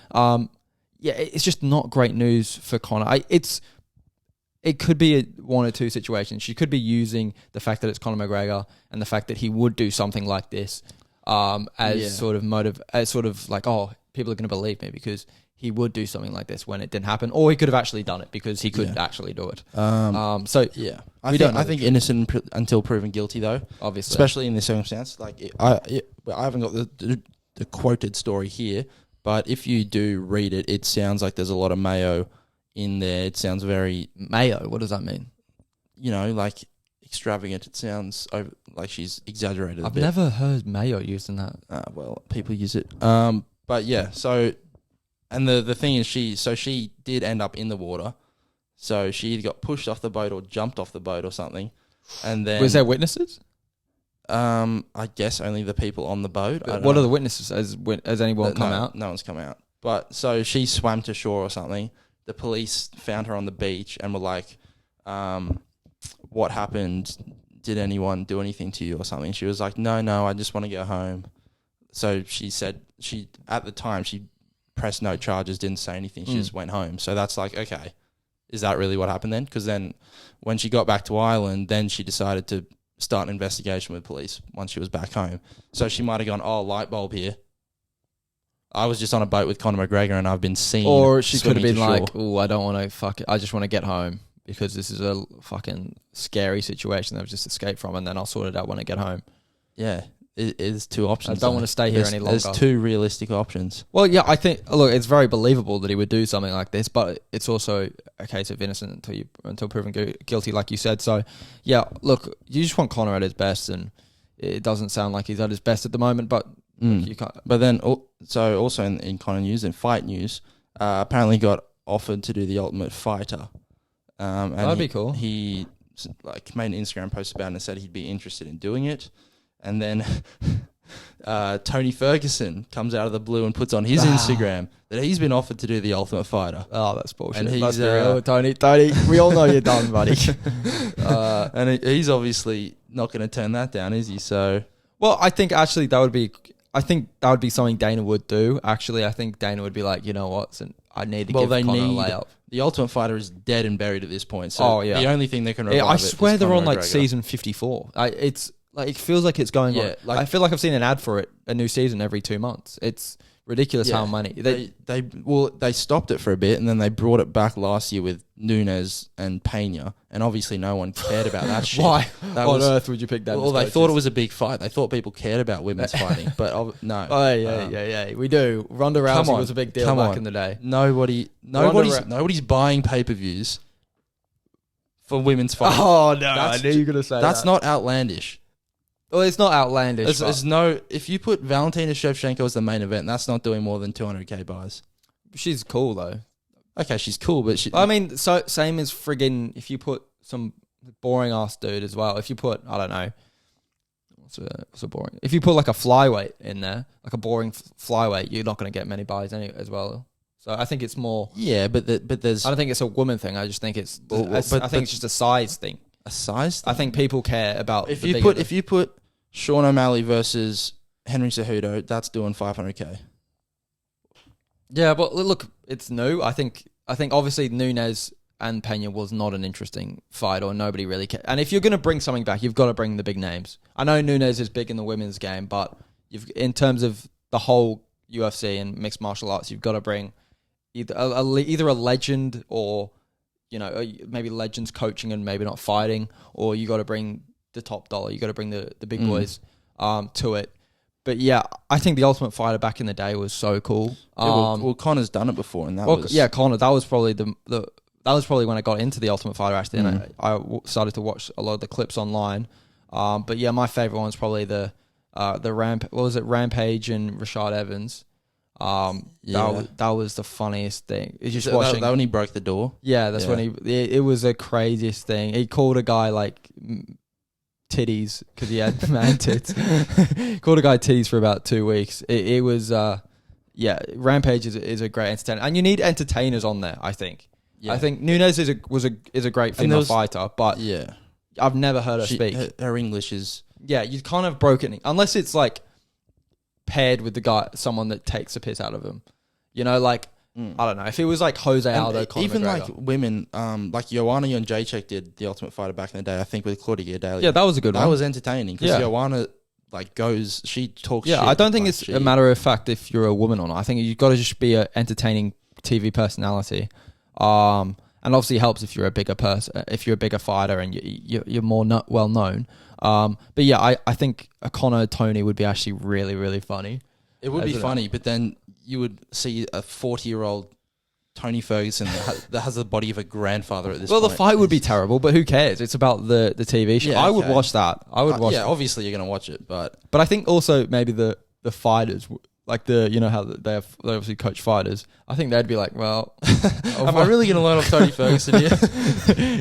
It's just not great news for Conor. It could be one or two situations. She could be using the fact that it's Conor McGregor and the fact that he would do something like this as sort of motive, as sort of like, oh, people are going to believe me because he would do something like this when it didn't happen, or he could have actually done it because he could actually do it. I think innocent until proven guilty, though. Obviously, especially in this circumstance. Like I haven't got the quoted story here. But if you do read it, it sounds like there's a lot of mayo in there. It sounds very... Mayo? What does that mean? Like extravagant. It sounds like she's exaggerated a bit. I've never heard mayo used in that. Well, people use it. But yeah, so... And the thing is, she did end up in the water. So she either got pushed off the boat or jumped off the boat or something. And then... Was there witnesses? I guess only the people on the boat. What are the witnesses? Has anyone come out? No one's come out. But so she swam to shore or something. The police found her on the beach and were like, what happened? Did anyone do anything to you or something? She was like, no, I just want to get home. So she said at the time she pressed no charges, didn't say anything. She just went home. So that's like, okay, is that really what happened then? Because then when she got back to Ireland, then she decided to start an investigation with police once she was back home. So she might have gone, light bulb here. I was just on a boat with Conor McGregor and I've been seen. Or she could have been like, shore. I don't want to fuck it. I just want to get home because this is a fucking scary situation that I've just escaped from, and then I'll sort it out when I get home. Yeah, it is two options. I don't want to stay here any longer. There's two realistic options. Well, yeah, I think, look, it's very believable that he would do something like this, but it's also a case of innocent until proven guilty, like you said. So, yeah, look, you just want Conor at his best, and it doesn't sound like he's at his best at the moment, but you can't. But then, so also in Conor news, in fight news, apparently got offered to do the Ultimate Fighter. And that'd be cool. He made an Instagram post about it and said he'd be interested in doing it. And then Tony Ferguson comes out of the blue and puts on his Instagram that he's been offered to do the Ultimate Fighter. Oh, that's bullshit. And he's that's real, Tony, we all know you're done, buddy. And he's obviously not going to turn that down, is he? So, well, I think actually that would be something Dana would do. Actually, I think Dana would be like, you know what, I need to give Conor a layup. The Ultimate Fighter is dead and buried at this point. So the only thing they can revive I swear they're on McGregor. season 54. It's like, it feels like it's going on. I feel like I've seen an ad for it, a new season every 2 months. It's ridiculous how many. They stopped it for a bit and then they brought it back last year with Nunes and Pena, and obviously no one cared about that shit. Why on earth would you pick that? Well, they thought it was a big fight. They thought people cared about women's fighting, but no. Oh yeah, we do. Ronda Rousey was a big deal back in the day. Nobody's buying pay-per-views for women's fighting. Oh no, I knew you were gonna say that. That's not outlandish. Well, it's not outlandish. There's if you put Valentina Shevchenko as the main event, that's not doing more than 200k buys. She's cool though. Okay, she's cool, but I mean, so same as friggin' if you put some boring ass dude as well. If you put, I don't know, what's a boring? If you put like a flyweight in there, like a boring flyweight, you're not going to get many buys as well. So I think it's more. Yeah, but there's. I don't think it's a woman thing. I just think I think it's just a size thing. A size thing? I think people care about. If you put Sean O'Malley versus Henry Cejudo, that's doing 500k. Yeah, but look, it's new. I think obviously Nunes and Pena was not an interesting fight, or nobody really cared. And if you're going to bring something back, you've got to bring the big names. I know Nunes is big in the women's game, but in terms of the whole UFC and mixed martial arts, you've got to bring either a legend, or maybe legends coaching and maybe not fighting, or you got to bring the top dollar. You got to bring the big boys to it. But yeah, I think the Ultimate Fighter back in the day was so cool. Well, Conor's done it before, and Conor. That was probably that was probably when I got into the Ultimate Fighter actually, and I started to watch a lot of the clips online. But yeah, my favorite one was probably the Rampage and Rashad Evans. That was the funniest thing. It's just watching. That when he broke the door. Yeah, that's when it was the craziest thing. He called a guy like titties because he had man tits. Called a guy titties for about 2 weeks. It was Rampage is a great entertainer, and you need entertainers on there. I think. Yeah. I think Nunes is a great female fighter, but I've never heard her speak. Her English is you kind of broken unless it's like paired with someone that takes a piss out of him. I don't know. If it was like Jose Aldo, Conor even McGregor. like women, like Joanna Jędrzejczyk did the Ultimate Fighter back in the day, I think, with Claudia Gadelha. Yeah, that was a good one. That was entertaining because Joanna she talks shit. Yeah, I don't think it's a matter of fact if you're a woman or not. I think you've got to just be an entertaining TV personality. And obviously it helps if you're a bigger person, if you're a bigger fighter and you're more well known. But yeah, I think a Conor Tony would be actually really, really funny. It would be funny, but then you would see a 40-year-old Tony Ferguson that has the body of a grandfather at this point. Well, the fight would be terrible, but who cares? It's about the TV show. Yeah, I would watch that. I would watch. Yeah, obviously you're going to watch it, but I think also maybe the fighters, like how they obviously coach fighters. I think they'd be like, well, am I really going to learn off Tony Ferguson here?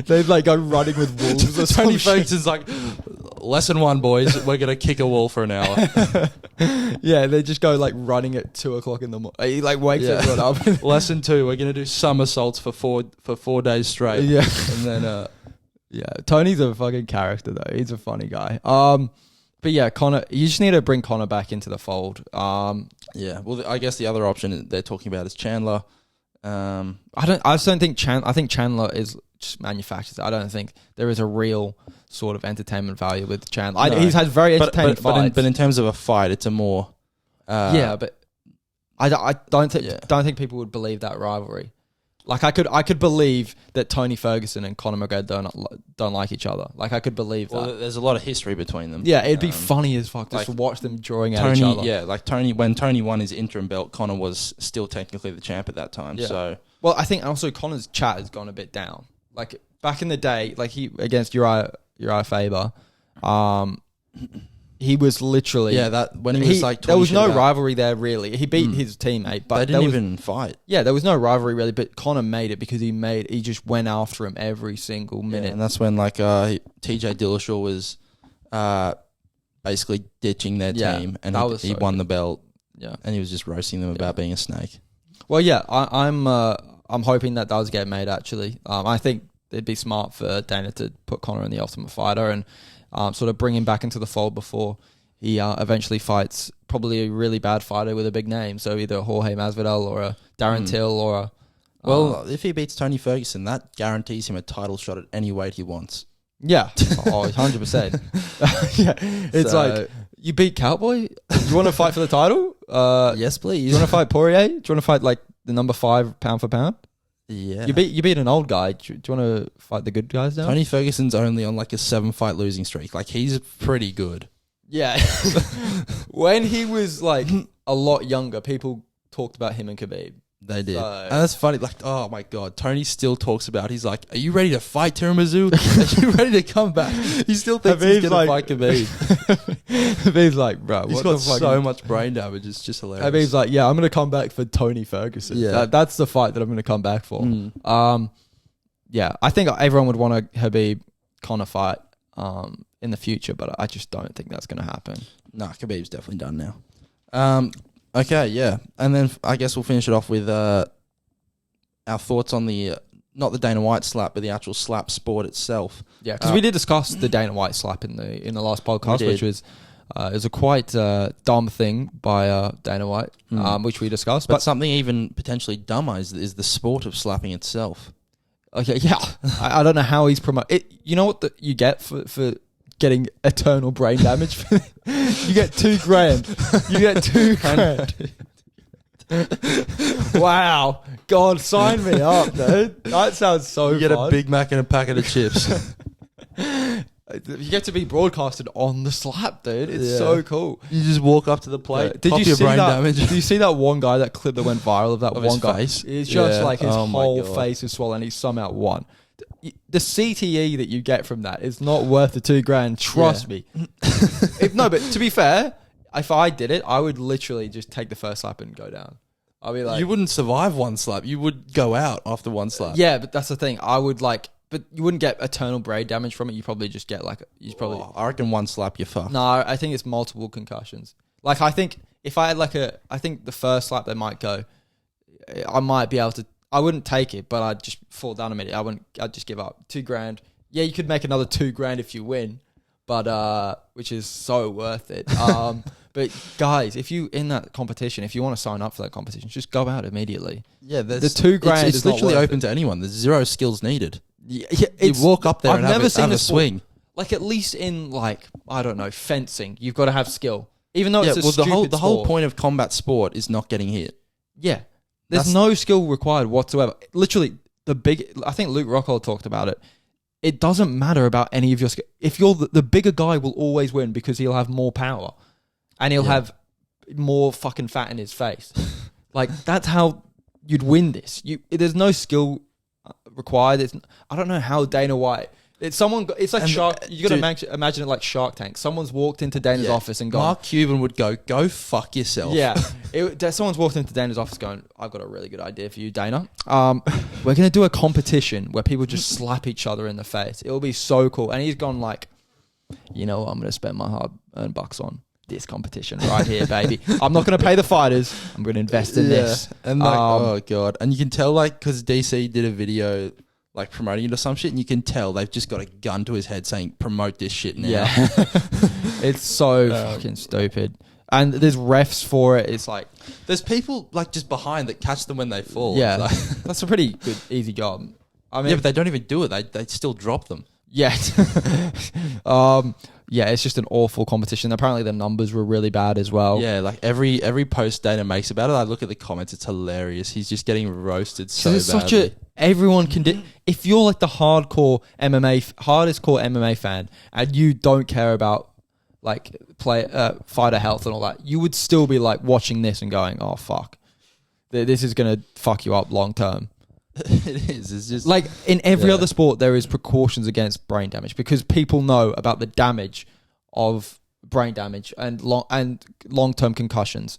They'd like go running with wolves. Tony Ferguson's like, lesson 1, boys. We're going to kick a wall for an hour. Yeah, they just go like running at 2:00 in the morning. He like wakes everyone up. Lesson 2, we're going to do somersaults for 4 days straight. Yeah. And then, yeah, Tony's a fucking character though. He's a funny guy. But yeah, Connor, you just need to bring Connor back into the fold. yeah. Well, I guess the other option they're talking about is Chandler. I just don't think I think Chandler is just manufactured. I don't think there is a real sort of entertainment value with Chandler. No. He's had very entertaining fights. But in terms of a fight, it's a more... yeah, but I don't think people would believe that rivalry. Like I could believe that Tony Ferguson and Conor McGregor don't like each other. Like I could believe that. Well, there's a lot of history between them. Yeah, it'd be funny as fuck just to watch them drawing at Tony, each other. Yeah, like when Tony won his interim belt, Conor was still technically the champ at that time. Yeah. So, well, I think also Conor's chat has gone a bit down. Like back in the day, like he against Uriah Faber, he was literally that when he was like there was no rivalry there really. He beat his teammate, but they didn't even fight. Yeah, there was no rivalry really. But Conor made it because he just went after him every single minute, and that's when like TJ Dillashaw was basically ditching their team, and he won the belt. Yeah, and he was just roasting them about being a snake. Well, yeah, I'm hoping that does get made. Actually, I think it'd be smart for Dana to put Conor in the Ultimate Fighter and sort of bring him back into the fold before he eventually fights probably a really bad fighter with a big name. So either Jorge Masvidal or a Darren Till or a... if he beats Tony Ferguson, that guarantees him a title shot at any weight he wants. Yeah. 100%. Yeah. It's like, you beat Cowboy? Do you want to fight for the title? Yes, please. Do you want to fight Poirier? Do you want to fight like the number 5 pound for pound? Yeah. You beat an old guy. Do you want to fight the good guys now? Tony Ferguson's only on like a 7-fight losing streak. Like he's pretty good. Yeah. When he was like a lot younger, people talked about him and Khabib. They did. And that's funny. Like, oh my God. Tony still talks about, he's like, are you ready to fight Tiramisu? Are you ready to come back? He still thinks he's going to fight Khabib. Khabib's like, bro, he's got so much brain damage. It's just hilarious. Khabib's like, yeah, I'm going to come back for Tony Ferguson. Yeah. That's the fight that I'm going to come back for. Yeah, I think everyone would want a Khabib Conor fight in the future, but I just don't think that's going to happen. Nah, Khabib's definitely done now. Okay, yeah. And then I guess we'll finish it off with our thoughts on the, not the Dana White slap, but the actual slap sport itself. Yeah, because we did discuss the Dana White slap in the last podcast, which was a quite dumb thing by Dana White, which we discussed. But something even potentially dumber is the sport of slapping itself. Okay, yeah. I don't know how he's promoted. You know what you get for getting eternal brain damage? You get $2,000. You get $2,000. Wow. God, sign me up, dude. That sounds so fun. You get a Big Mac and a packet of chips. You get to be broadcasted on the slap, dude. It's so cool. You just walk up to the plate. Did you see brain that? Damage. Did you see that one guy, that clip that went viral of that of one his guy? Face? It's just like his whole God. face is swollen. He somehow won. The CTE that you get from that is not worth the $2,000. Trust me. But to be fair, if I did it, I would literally just take the first slap and go down. I'd be like, you wouldn't survive one slap. You would go out after one slap. Yeah, but that's the thing. I would like, but you wouldn't get eternal brain damage from it. You probably just get like, I reckon one slap you're fucked. No, I think it's multiple concussions. Like I think if I had I think the first slap they might go, I might be able to. I wouldn't take it, but I'd just fall down a minute. I'd just give up. $2,000. Yeah, you could make another $2,000 if you win, but which is so worth it. But guys, if you in that competition, if you want to sign up for that competition, just go out immediately. Yeah, the $2,000 It's is literally not open to anyone. There's zero skills needed. Yeah, you walk up there and have a swing. Like at least in like I don't know fencing, you've got to have skill. Even though it's the whole point of combat sport is not getting hit. Yeah. There's no skill required whatsoever. Literally, I think Luke Rockhold talked about it. It doesn't matter about any of your skill. If you're the bigger guy will always win because he'll have more power. And he'll have more fucking fat in his face. Like, that's how you'd win this. There's no skill required. I don't know how Dana White... It's like Shark... You got to imagine it like Shark Tank. Someone's walked into Dana's office and gone... Mark Cuban would go fuck yourself. Yeah. Someone's walked into Dana's office going, I've got a really good idea for you, Dana. We're going to do a competition where people just slap each other in the face. It'll be so cool. And he's gone like... you know what, I'm going to spend my hard-earned bucks on this competition right here, baby. I'm not going to pay the fighters. I'm going to invest in this. And like, oh god, and you can tell like because DC did a video like promoting it or some shit, and you can tell they've just got a gun to his head saying promote this shit now. Yeah, it's so fucking stupid. And there's refs for it. It's like there's people like just behind that catch them when they fall. Yeah, like, that's a pretty good, easy job. I mean, yeah, but they don't even do it. They still drop them. Yeah. Yeah, it's just an awful competition. Apparently the numbers were really bad as well. Yeah, like every post Dana makes about it, I look at the comments, it's hilarious. He's just getting roasted so it's badly. Such a everyone can if you're like the hardest core MMA fan and you don't care about like fighter health and all that, you would still be like watching this and going, "Oh fuck. This is going to fuck you up long term." It is. It's just like in every other sport, there is precautions against brain damage because people know about the damage of brain damage and long-term concussions.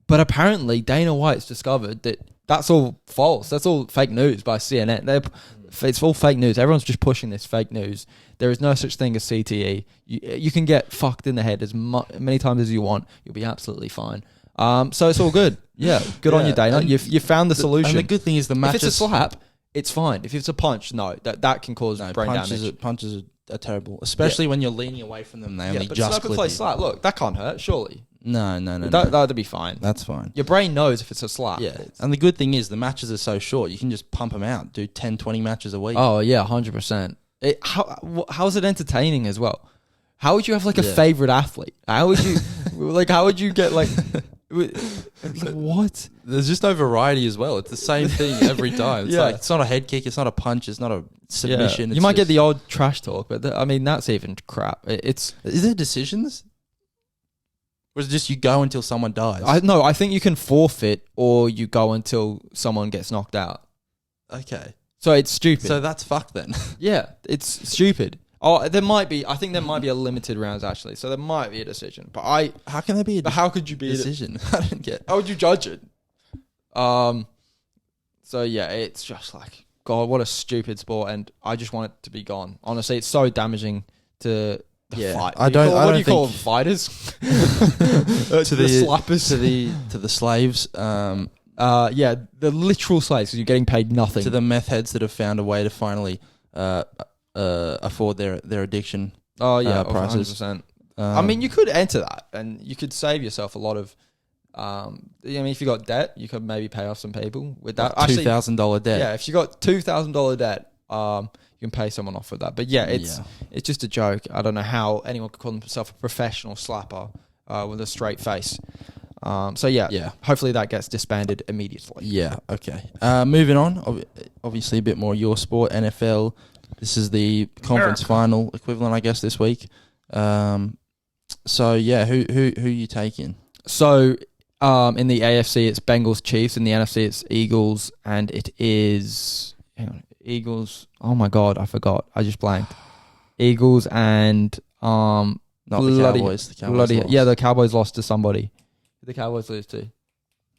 But apparently, Dana White's discovered that that's all false. That's all fake news by CNN. It's all fake news. Everyone's just pushing this fake news. There is no such thing as CTE. You can get fucked in the head as many times as you want. You'll be absolutely fine. So it's all good. Yeah, good on you, Dana. You found the solution. And the good thing is the match. If it's a slap, it's fine. If it's a punch, no, that can cause brain damage. Punches are terrible, especially when you're leaning away from them. They only but just sniper play slap. Look, that can't hurt. Surely. No. That'd be fine. That's fine. Your brain knows if it's a slap. Yeah, and the good thing is the matches are so short. You can just pump them out. Do 10, 20 matches a week. Oh yeah, 100%. How's it entertaining as well? How would you have like a favorite athlete? How would you How would you get like? What? There's just no variety as well. It's the same thing every time. It's like it's not a head kick. It's not a punch. It's not a submission. You might get the odd trash talk, but I mean that's even crap. Is there decisions? Or is it just you go until someone dies? I think you can forfeit or you go until someone gets knocked out. Okay. So it's stupid. So that's fucked then. Yeah, it's stupid. Oh, I think there might be a limited rounds actually. So there might be a decision. But how can there be how could you be a decision? I don't get. How would you judge it? So yeah, it's just like, God, what a stupid sport, and I just want it to be gone. Honestly, it's so damaging to the fight. What do you call them? Fighters? To the slappers? To the slaves. Yeah, the literal slaves, because you're getting paid nothing. To the meth heads that have found a way to finally afford their addiction. Oh yeah, prices. 100%. I mean, you could enter that, and you could save yourself a lot of. I mean, if you got debt, you could maybe pay off some people with that. $2,000 debt. Yeah, if you got $2,000 debt, you can pay someone off with that. But yeah, it's just a joke. I don't know how anyone could call themselves a professional slapper with a straight face. So yeah, hopefully that gets disbanded immediately. Yeah, okay. Moving on, obviously a bit more your sport, NFL. This is the conference final equivalent, I guess, this week. So yeah, who are you taking? So in the AFC it's Bengals Chiefs, in the NFC it's Eagles, and it is Eagles. Oh my God, I forgot. I just blanked. Eagles and not the Cowboys. The Cowboys lost. Yeah, the Cowboys lost to somebody. The Cowboys lose to.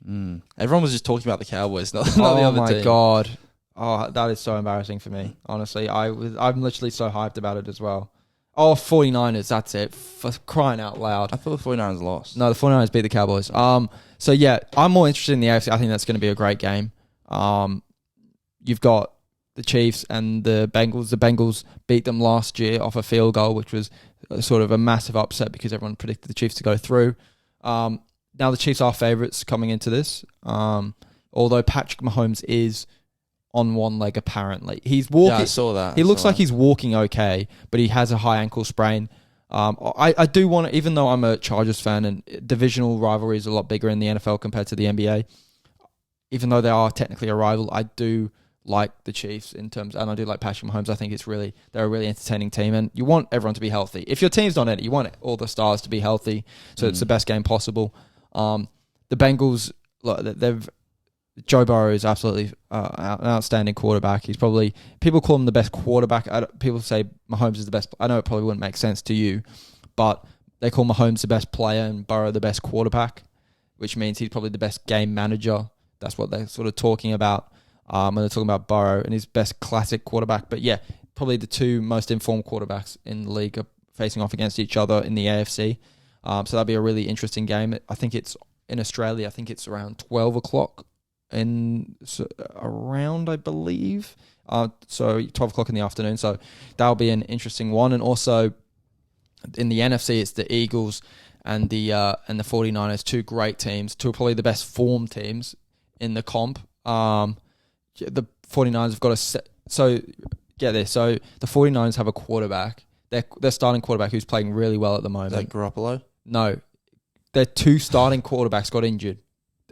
Everyone was just talking about the Cowboys, not the other team. Oh my God. Oh, that is so embarrassing for me. Honestly, I'm literally so hyped about it as well. Oh, 49ers, that's it. For crying out loud. I thought the 49ers lost. No, the 49ers beat the Cowboys. So yeah, I'm more interested in the AFC. I think that's going to be a great game. You've got the Chiefs and the Bengals. The Bengals beat them last year off a field goal, which was sort of a massive upset because everyone predicted the Chiefs to go through. Now the Chiefs are favourites coming into this. Although Patrick Mahomes is on one leg apparently. He's walking. Yeah, I saw that. He looks like he's walking okay, but he has a high ankle sprain. I do want to, even though I'm a Chargers fan and divisional rivalry is a lot bigger in the NFL compared to the NBA, even though they are technically a rival, I do like the Chiefs in terms, and I do like Patrick Mahomes. I think they're a really entertaining team, and you want everyone to be healthy. If your team's not in it, you want all the stars to be healthy, so it's the best game possible. The Bengals, Joe Burrow is absolutely an outstanding quarterback. He's probably, people call him the best quarterback. People say Mahomes is the best. I know it probably wouldn't make sense to you, but they call Mahomes the best player and Burrow the best quarterback, which means he's probably the best game manager. That's what they're sort of talking about when they're talking about Burrow and his best classic quarterback. But yeah, probably the two most informed quarterbacks in the league are facing off against each other in the AFC. So that'll be a really interesting game. I think it's in Australia. I think it's around 12 o'clock around, I believe. So 12 o'clock in the afternoon. So that'll be an interesting one. And also in the NFC, it's the Eagles and the 49ers, two great teams, two of probably the best form teams in the comp. The 49ers have got a set. So get this. So the 49ers have a quarterback. Their starting quarterback who's playing really well at the moment. Is that Garoppolo? No. Their two starting quarterbacks got injured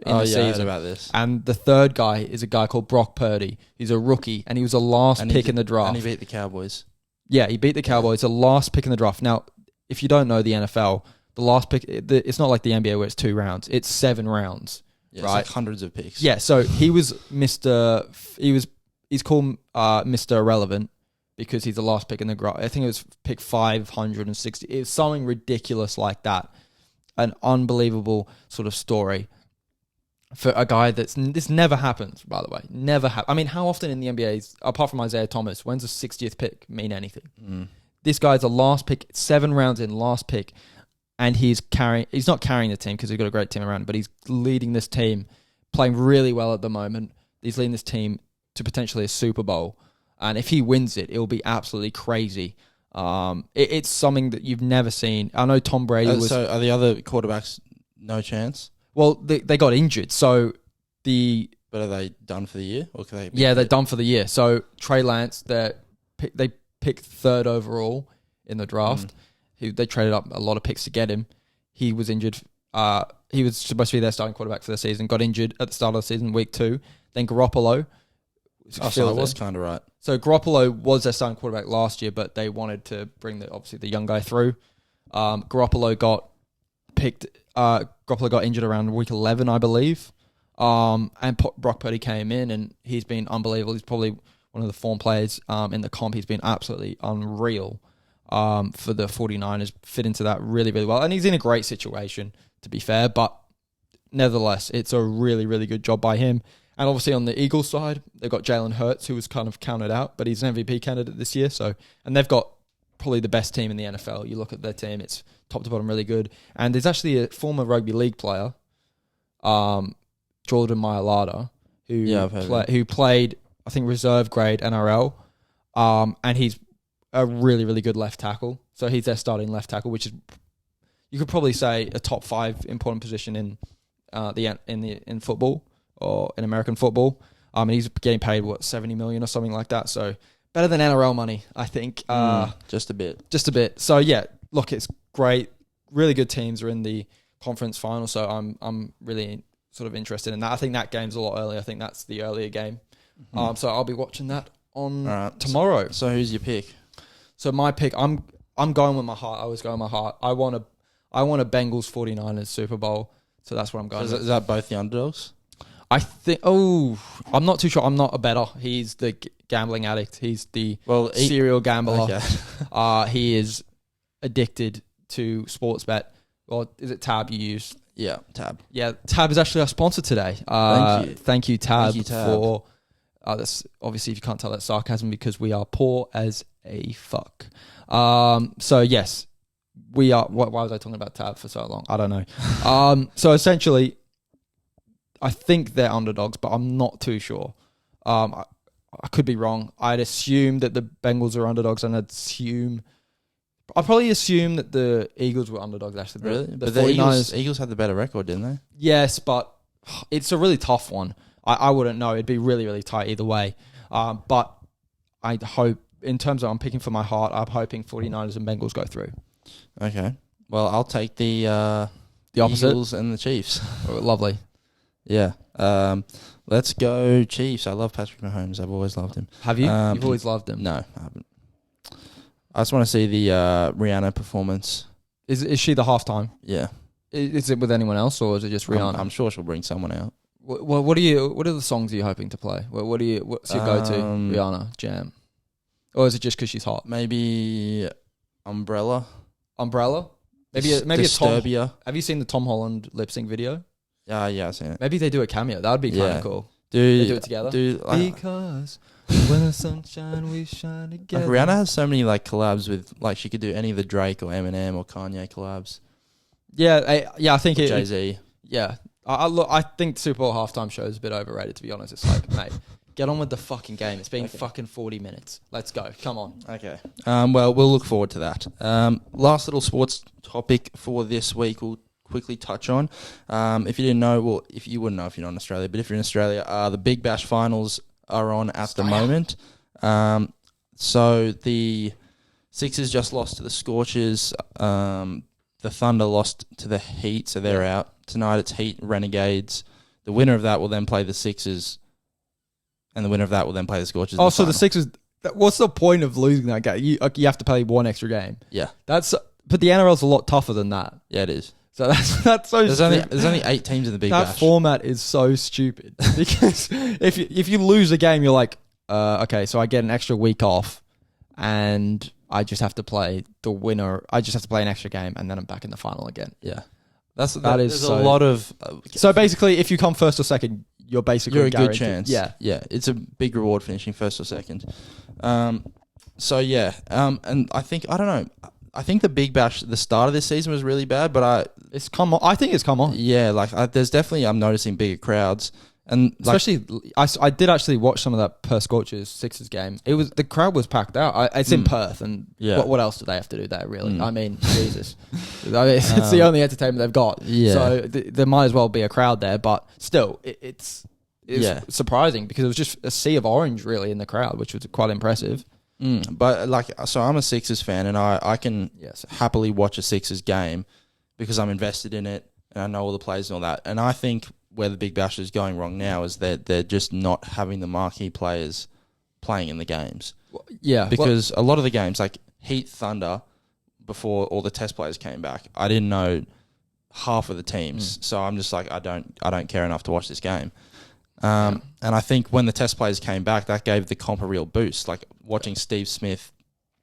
in the season. I heard about this. And the third guy is a guy called Brock Purdy. He's a rookie, and he was the last pick in the draft. And he beat the Cowboys. Yeah, he beat the Cowboys, the last pick in the draft. Now, if you don't know the NFL, the last pick, it's not like the NBA where it's 2 rounds. It's 7 rounds, yeah, right? It's like hundreds of picks. Yeah, so he was he's called Mr. Irrelevant because he's the last pick in the draft. I think it was pick 560. It was something ridiculous like that. An unbelievable sort of story for a guy this never happens, by the way. Never happens. I mean, how often in the NBA, apart from Isaiah Thomas, when's the 60th pick mean anything? This guy's the last pick, 7 rounds in, last pick, and he's not carrying the team because he's got a great team around him, but he's leading this team, playing really well at the moment. He's leading this team to potentially a Super Bowl. And if he wins it, it'll be absolutely crazy. It's something that you've never seen. I know Tom Brady was... So are the other quarterbacks no chance? Well, they got injured, so But are they done for the year? Or can they? Yeah, they're done for the year. So Trey Lance, they picked 3rd overall in the draft. They traded up a lot of picks to get him. He was injured. He was supposed to be their starting quarterback for the season. Got injured at the start of the season, week 2. Then Garoppolo. So I was kind of right. So Garoppolo was their starting quarterback last year, but they wanted to bring the young guy through. Garoppolo got picked. Garoppolo got injured around week 11, I believe. And Brock Purdy came in, and he's been unbelievable. He's probably one of the form players in the comp. He's been absolutely unreal for the 49ers. Fit into that really, really well. And he's in a great situation, to be fair. But nevertheless, it's a really, really good job by him. And obviously on the Eagles side, they've got Jalen Hurts, who was kind of counted out, but he's an MVP candidate this year. And they've got probably the best team in the NFL. You look at their team, it's top to bottom really good. And there's actually a former rugby league player, Jordan Mailata, who played, I think, reserve grade NRL, and he's a really, really good left tackle. So he's their starting left tackle, which is, you could probably say, a top 5 important position in football or in American football. And he's getting paid, $70 million or something like that. So better than NRL money, I think. Just a bit. Just a bit. So yeah, look, it's great. Really good teams are in the conference final. So I'm really sort of interested in that. I think that game's a lot earlier. I think that's the earlier game. So I'll be watching that on tomorrow. So who's your pick? So my pick, I'm going with my heart. I always go with my heart. I want a Bengals 49ers Super Bowl. So that's what I'm going with. Is that both the underdogs? I think. Oh, I'm not too sure. I'm not a bettor. He's the gambling addict. He's the serial gambler. Okay. He is addicted to sports bet. Or is it Tab you use? Yeah, Tab. Yeah, Tab is actually our sponsor today. Thank you, Tab, for. That's obviously, if you can't tell, that's sarcasm because we are poor as a fuck. So yes, we are. Why was I talking about Tab for so long? I don't know. So essentially, I think they're underdogs, but I'm not too sure. I could be wrong. I'd assume that the Bengals are underdogs, and I'd probably assume that the Eagles were underdogs, actually. Really? But the Eagles had the better record, didn't they? Yes, but it's a really tough one. I wouldn't know. It'd be really, really tight either way. But I hope, in terms of I'm picking for my heart, I'm hoping 49ers and Bengals go through. Okay. Well, I'll take the opposite? Eagles and the Chiefs. Oh, lovely. Yeah. Let's go Chiefs. I love Patrick Mahomes. I've always loved him. Have you? You've always loved him? No, I haven't. I just want to see the Rihanna performance. Is she the halftime? Yeah. Is it with anyone else, or is it just Rihanna? I'm sure she'll bring someone out. What are the songs you're hoping to play? What's your go-to Rihanna jam? Or is it just because she's hot? Maybe Umbrella. Maybe Disturbia. Have you seen the Tom Holland lip sync video? Yeah, I've seen it. Maybe they do a cameo. That would be kind of cool. They do it together. Because when the sunshine we shine together. Rihanna has so many like collabs with like she could do any of the Drake or Eminem or Kanye collabs. Yeah, I think it. Jay-Z. Yeah, I think Super Bowl halftime show is a bit overrated. To be honest, it's like, mate, get on with the fucking game. It's been fucking 40 minutes. Let's go. Come on. Okay. Well, we'll look forward to that. Last little sports topic for this week. We'll quickly touch on. If you didn't know, well, if you wouldn't know if you're not in Australia, but if you're in Australia, the Big Bash finals are on at the moment. So the Sixers just lost to the Scorchers. The Thunder lost to the Heat, so they're out. Tonight it's Heat Renegades. The winner of that will then play the Sixers, and the winner of that will then play the Scorchers. Oh, so the Sixers. What's the point of losing that game? You have to play one extra game. Yeah, but the NRL's a lot tougher than that. Yeah, it is. So that's so stupid. There's only 8 teams in the Big Bash. That format is so stupid because if you lose a game, you're like, okay, so I get an extra week off, and I just have to play the winner. I just have to play an extra game, and then I'm back in the final again. Yeah, there's a lot of. So basically, if you come first or second, you're basically a guaranteed. Good chance. Yeah, it's a big reward finishing first or second. So yeah, and I don't know. I think the Big Bash, the start of this season was really bad, but it's come on. I think it's come on. Yeah, like there's definitely I'm noticing bigger crowds, and especially I did actually watch some of that Perth Scorchers Sixers game. The crowd was packed out. It's in Perth, and what else do they have to do there? Really, I mean, Jesus, it's the only entertainment they've got. Yeah, so there might as well be a crowd there, but still, it's surprising because it was just a sea of orange really in the crowd, which was quite impressive. But so I'm a Sixers fan, and I can happily watch a Sixers game because I'm invested in it and I know all the players and all that. And I think where the Big Bash is going wrong now is that they're just not having the marquee players playing in the games. Because a lot of the games, like Heat Thunder, before all the test players came back, I didn't know half of the teams, so I'm just like I don't care enough to watch this game. And I think when the test players came back, that gave the comp a real boost. Like watching Steve Smith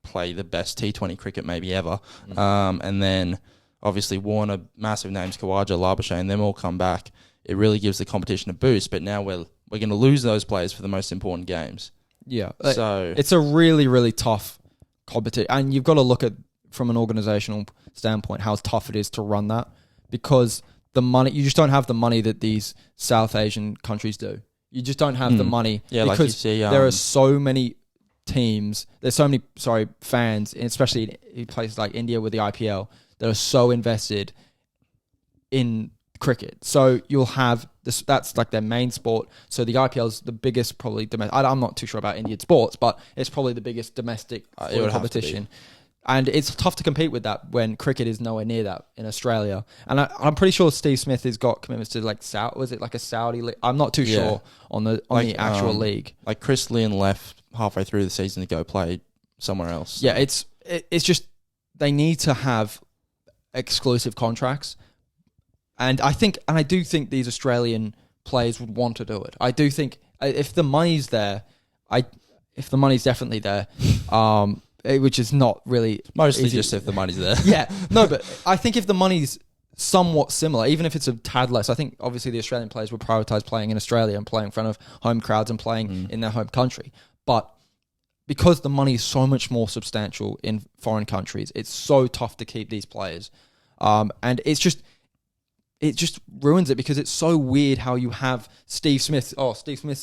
play the best T20 cricket maybe ever. And then obviously Warner, massive names, Khawaja, Labuschagne, them all come back. It really gives the competition a boost. But now we're going to lose those players for the most important games. Yeah. So it's a really, really tough competition. And you've got to look at, from an organizational standpoint, how tough it is to run that, because the money, you just don't have the money that these South Asian countries do. You just don't have the money. Yeah, because like you see, there are so many teams, there's so many, fans, especially in places like India with the IPL, that are so invested in cricket. So you'll have this, that's like their main sport. So the IPL is the biggest, probably domestic. I'm not too sure about Indian sports, but it's probably the biggest domestic competition. And it's tough to compete with that when cricket is nowhere near that in Australia. And I'm pretty sure Steve Smith has got commitments to like was it like a Saudi league? I'm not too sure on the actual league. Like Chris Lynn left halfway through the season to go play somewhere else. Yeah, it's just they need to have exclusive contracts. And I do think these Australian players would want to do it. I do think if the money's there, if the money's definitely there, which is not really mostly easy. Just if the money's there. Yeah, no, but I think if the money's somewhat similar, even if it's a tad less, I think obviously the Australian players would prioritise playing in Australia and playing in front of home crowds and playing in their home country. But because the money is so much more substantial in foreign countries, it's so tough to keep these players, and it just ruins it because it's so weird how you have Steve Smith's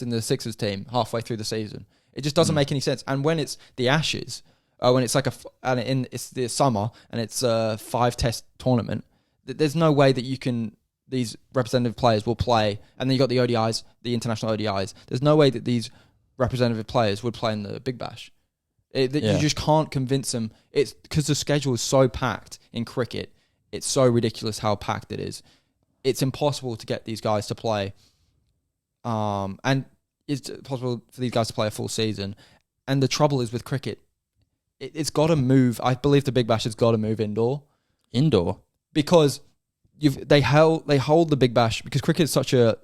in the Sixers team halfway through the season. It just doesn't make any sense. And when it's the Ashes, when it's like it's the summer and it's a 5-test tournament, there's no way that these representative players will play. And then you got the ODIs, the international ODIs. There's no way that these representative players would play in the Big Bash. You just can't convince them. It's because the schedule is so packed in cricket. It's so ridiculous how packed it is. It's impossible to get these guys to play. And it's possible for these guys to play a full season. And the trouble is with cricket, it's got to move. I believe the Big Bash has got to move indoor. Indoor? Because they hold the Big Bash because cricket is such a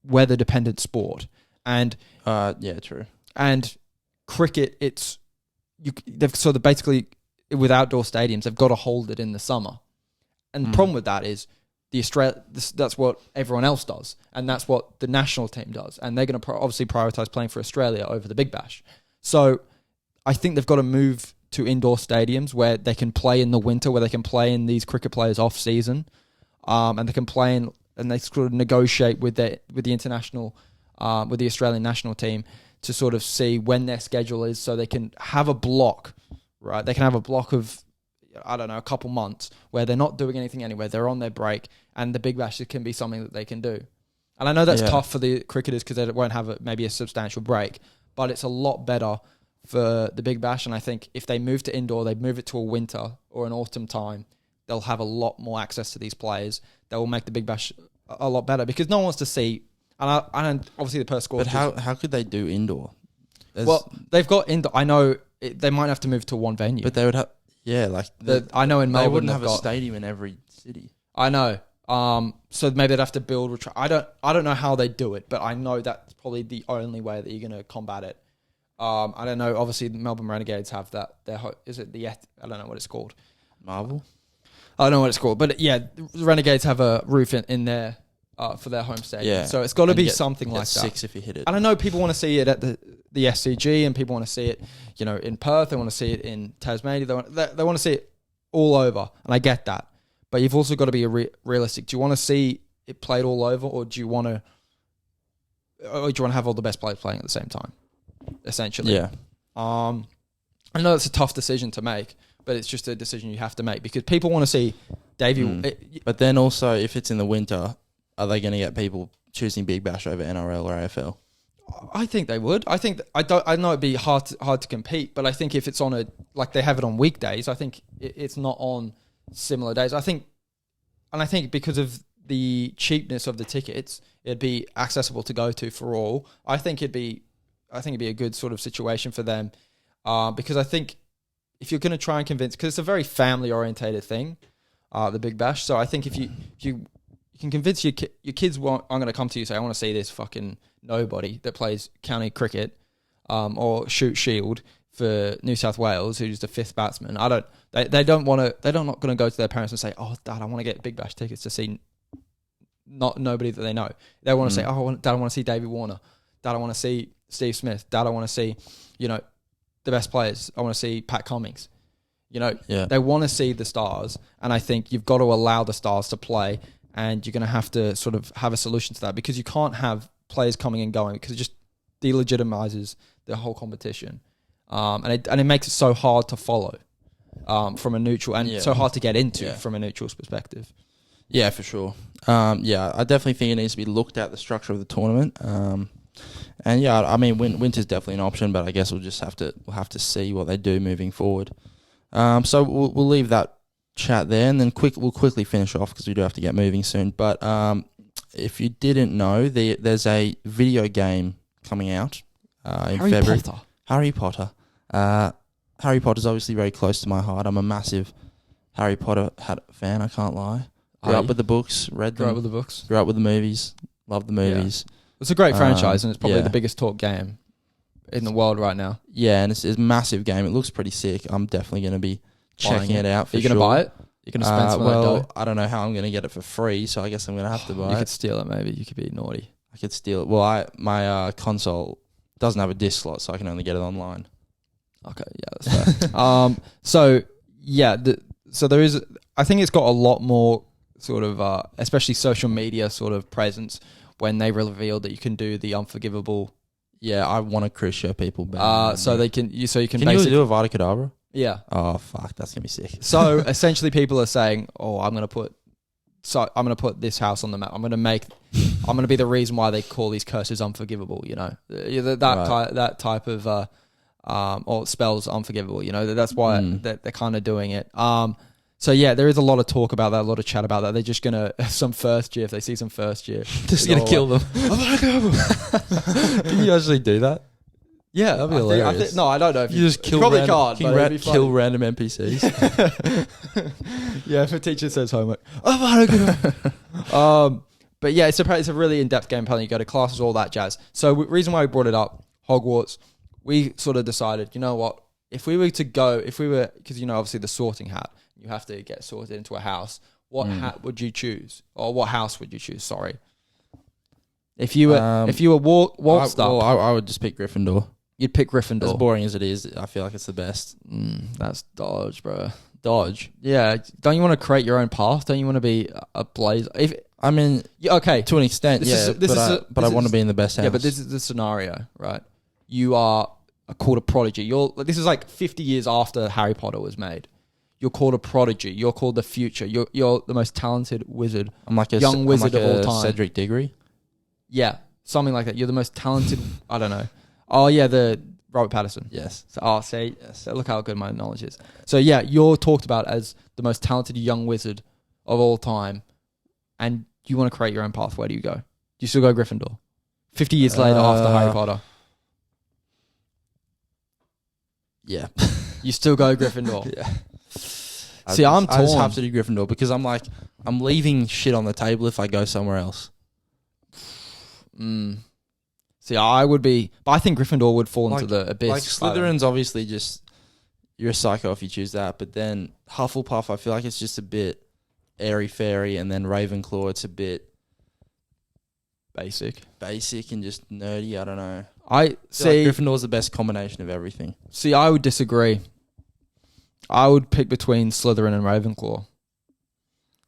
weather-dependent sport. And true. And cricket, they're basically with outdoor stadiums, they've got to hold it in the summer. And the problem with that is that's what everyone else does, and that's what the national team does, and they're going to obviously prioritize playing for Australia over the Big Bash. So I think they've got to move to indoor stadiums where they can play in the winter, where they can play in these cricket players off season, and they can play in, and they sort of negotiate with the international, with the Australian national team to sort of see when their schedule is, so they can have a block, right? They can have a block of, I don't know, a couple months where they're not doing anything anywhere. They're on their break, and the Big Bash can be something that they can do. And I know that's tough for the cricketers because they won't have maybe a substantial break, but it's a lot better for the Big Bash. And I think if they move to indoor, they move it to a winter or an autumn time, they'll have a lot more access to these players. That will make the Big Bash a lot better because no one wants to see. And obviously the per score. But how could they do indoor? Well, they've got indoor. I know they might have to move to one venue, but they would have. Yeah, like I know in Melbourne they wouldn't have a stadium in every city. I know. So maybe they'd have to build. I don't know how they do it, but I know that's probably the only way that you're going to combat it. I don't know. Obviously, the Melbourne Renegades have that. Is it the? I don't know what it's called. Marvel. I don't know what it's called, but yeah, the Renegades have a roof in there for their home stadium. Yeah. So it's got to be something like that. 6 if you hit it. And I know people want to see it at the SCG, and people want to see it, in Perth. They want to see it in Tasmania. They want to see it all over, and I get that. But you've also got to be realistic. Do you want to see it played all over, or do you want to have all the best players playing at the same time? Essentially, yeah. I know it's a tough decision to make, but it's just a decision you have to make because people want to see Davey. But then also, if it's in the winter, are they going to get people choosing Big Bash over NRL or AFL? I think they would. I think I know it'd be hard to compete, but I think if it's on like they have it on weekdays, I think it's not on similar days. I think because of the cheapness of the tickets, it'd be accessible to go to for all. I think it'd be a good sort of situation for them because I think if you're going to try and convince, because it's a very family orientated thing, the Big Bash. So I think if you can convince your kids, I'm going to come to you and say, I want to see this fucking nobody that plays county cricket or shoot shield for New South Wales, who's the 5th batsman. They're not going to go to their parents and say, oh, Dad, I want to get Big Bash tickets to see nobody that they know. They want to say, oh, Dad, I want to see Davey Warner. Dad, I want to see Steve Smith. Dad, I want to see, the best players. I want to see Pat Cummings. They want to see the stars, and I think you've got to allow the stars to play, and you're going to have to sort of have a solution to that because you can't have players coming and going because it just delegitimizes the whole competition, and it makes it so hard to follow from a neutral and so hard to get into from a neutral's perspective. Yeah, for sure. I definitely think it needs to be looked at, the structure of the tournament. And yeah, I mean, winter's definitely an option, but I guess we'll have to see what they do moving forward. So we'll leave that chat there, and then we'll quickly finish off because we do have to get moving soon. But if you didn't know, there's a video game coming out in February. Harry Potter. Harry Potter's obviously very close to my heart. I'm a massive Harry Potter fan. I can't lie. Grew up with the books, read them. Grew up with the books. Grew up with the movies. Love the movies. Yeah. It's a great franchise, and it's probably the biggest talk game in the world right now. Yeah, and it's a massive game. It looks pretty sick. I'm definitely going to be checking it out for sure. Are you going to buy it? You're going to spend some dough? I don't know how I'm going to get it for free, so I guess I'm going to have to buy it. You could steal it maybe. You could be naughty. I could steal it. Well, my console doesn't have a disc slot, so I can only get it online. Okay, yeah, that's fair. So there is... I think it's got a lot more sort of... especially social media sort of presence when they revealed that you can do the unforgivable. Yeah, I want to Chris show people better. So you can basically you do a Vada Kedavra? Yeah. Oh fuck, that's gonna be sick. So essentially, people are saying, "Oh, I'm gonna put this house on the map. I'm gonna be the reason why they call these curses unforgivable." That type of or spells unforgivable. That's why they're kind of doing it. So yeah, there is a lot of talk about that, a lot of chat about that. They're just gonna if they see some first year, just gonna kill them. Can you actually do that? Yeah, that'd be hilarious. No, I don't know if you just kill. Probably can't. Kill random NPCs. Yeah, if a teacher says homework. But yeah, it's a really in-depth game plan. You go to classes, all that jazz. So reason why we brought it up, Hogwarts, we sort of decided, you know what, because obviously the sorting hat, you have to get sorted into a house. what hat would you choose, or what house would you choose? Sorry, if you were waltzed up, I would just pick Gryffindor. you'd pick Gryffindor. As boring as it is, I feel like it's the best. That's dodge, bro. Dodge. Yeah, don't you want to create your own path? Don't you want to be a blazer? I mean, okay, to an extent, but I want to be in the best house. Yeah, but this is the scenario, right? You are called a prodigy. This is like 50 years after Harry Potter was made. You're called a prodigy. You're called the future. You're the most talented wizard. I'm like a young wizard of all time. Cedric Diggory. Yeah, something like that. You're the most talented. I don't know. Oh yeah, the Robert Pattinson. Yes. So, see, yes. Look how good my knowledge is. So yeah, you're talked about as the most talented young wizard of all time, and you want to create your own path. Where do you go? Do you still go Gryffindor? 50 years later after Harry Potter. Yeah. You still go Gryffindor. Yeah. See, I'm torn. I just have to do Gryffindor because I'm leaving shit on the table if I go somewhere else. See, I would be, but I think Gryffindor would fall into the abyss. Like Slytherin's obviously just, you're a psycho if you choose that, but then Hufflepuff, I feel like it's just a bit airy-fairy, and then Ravenclaw, it's a bit basic and just nerdy. I don't know. I see. Like Gryffindor's the best combination of everything. See, I would disagree. I would pick between Slytherin and Ravenclaw.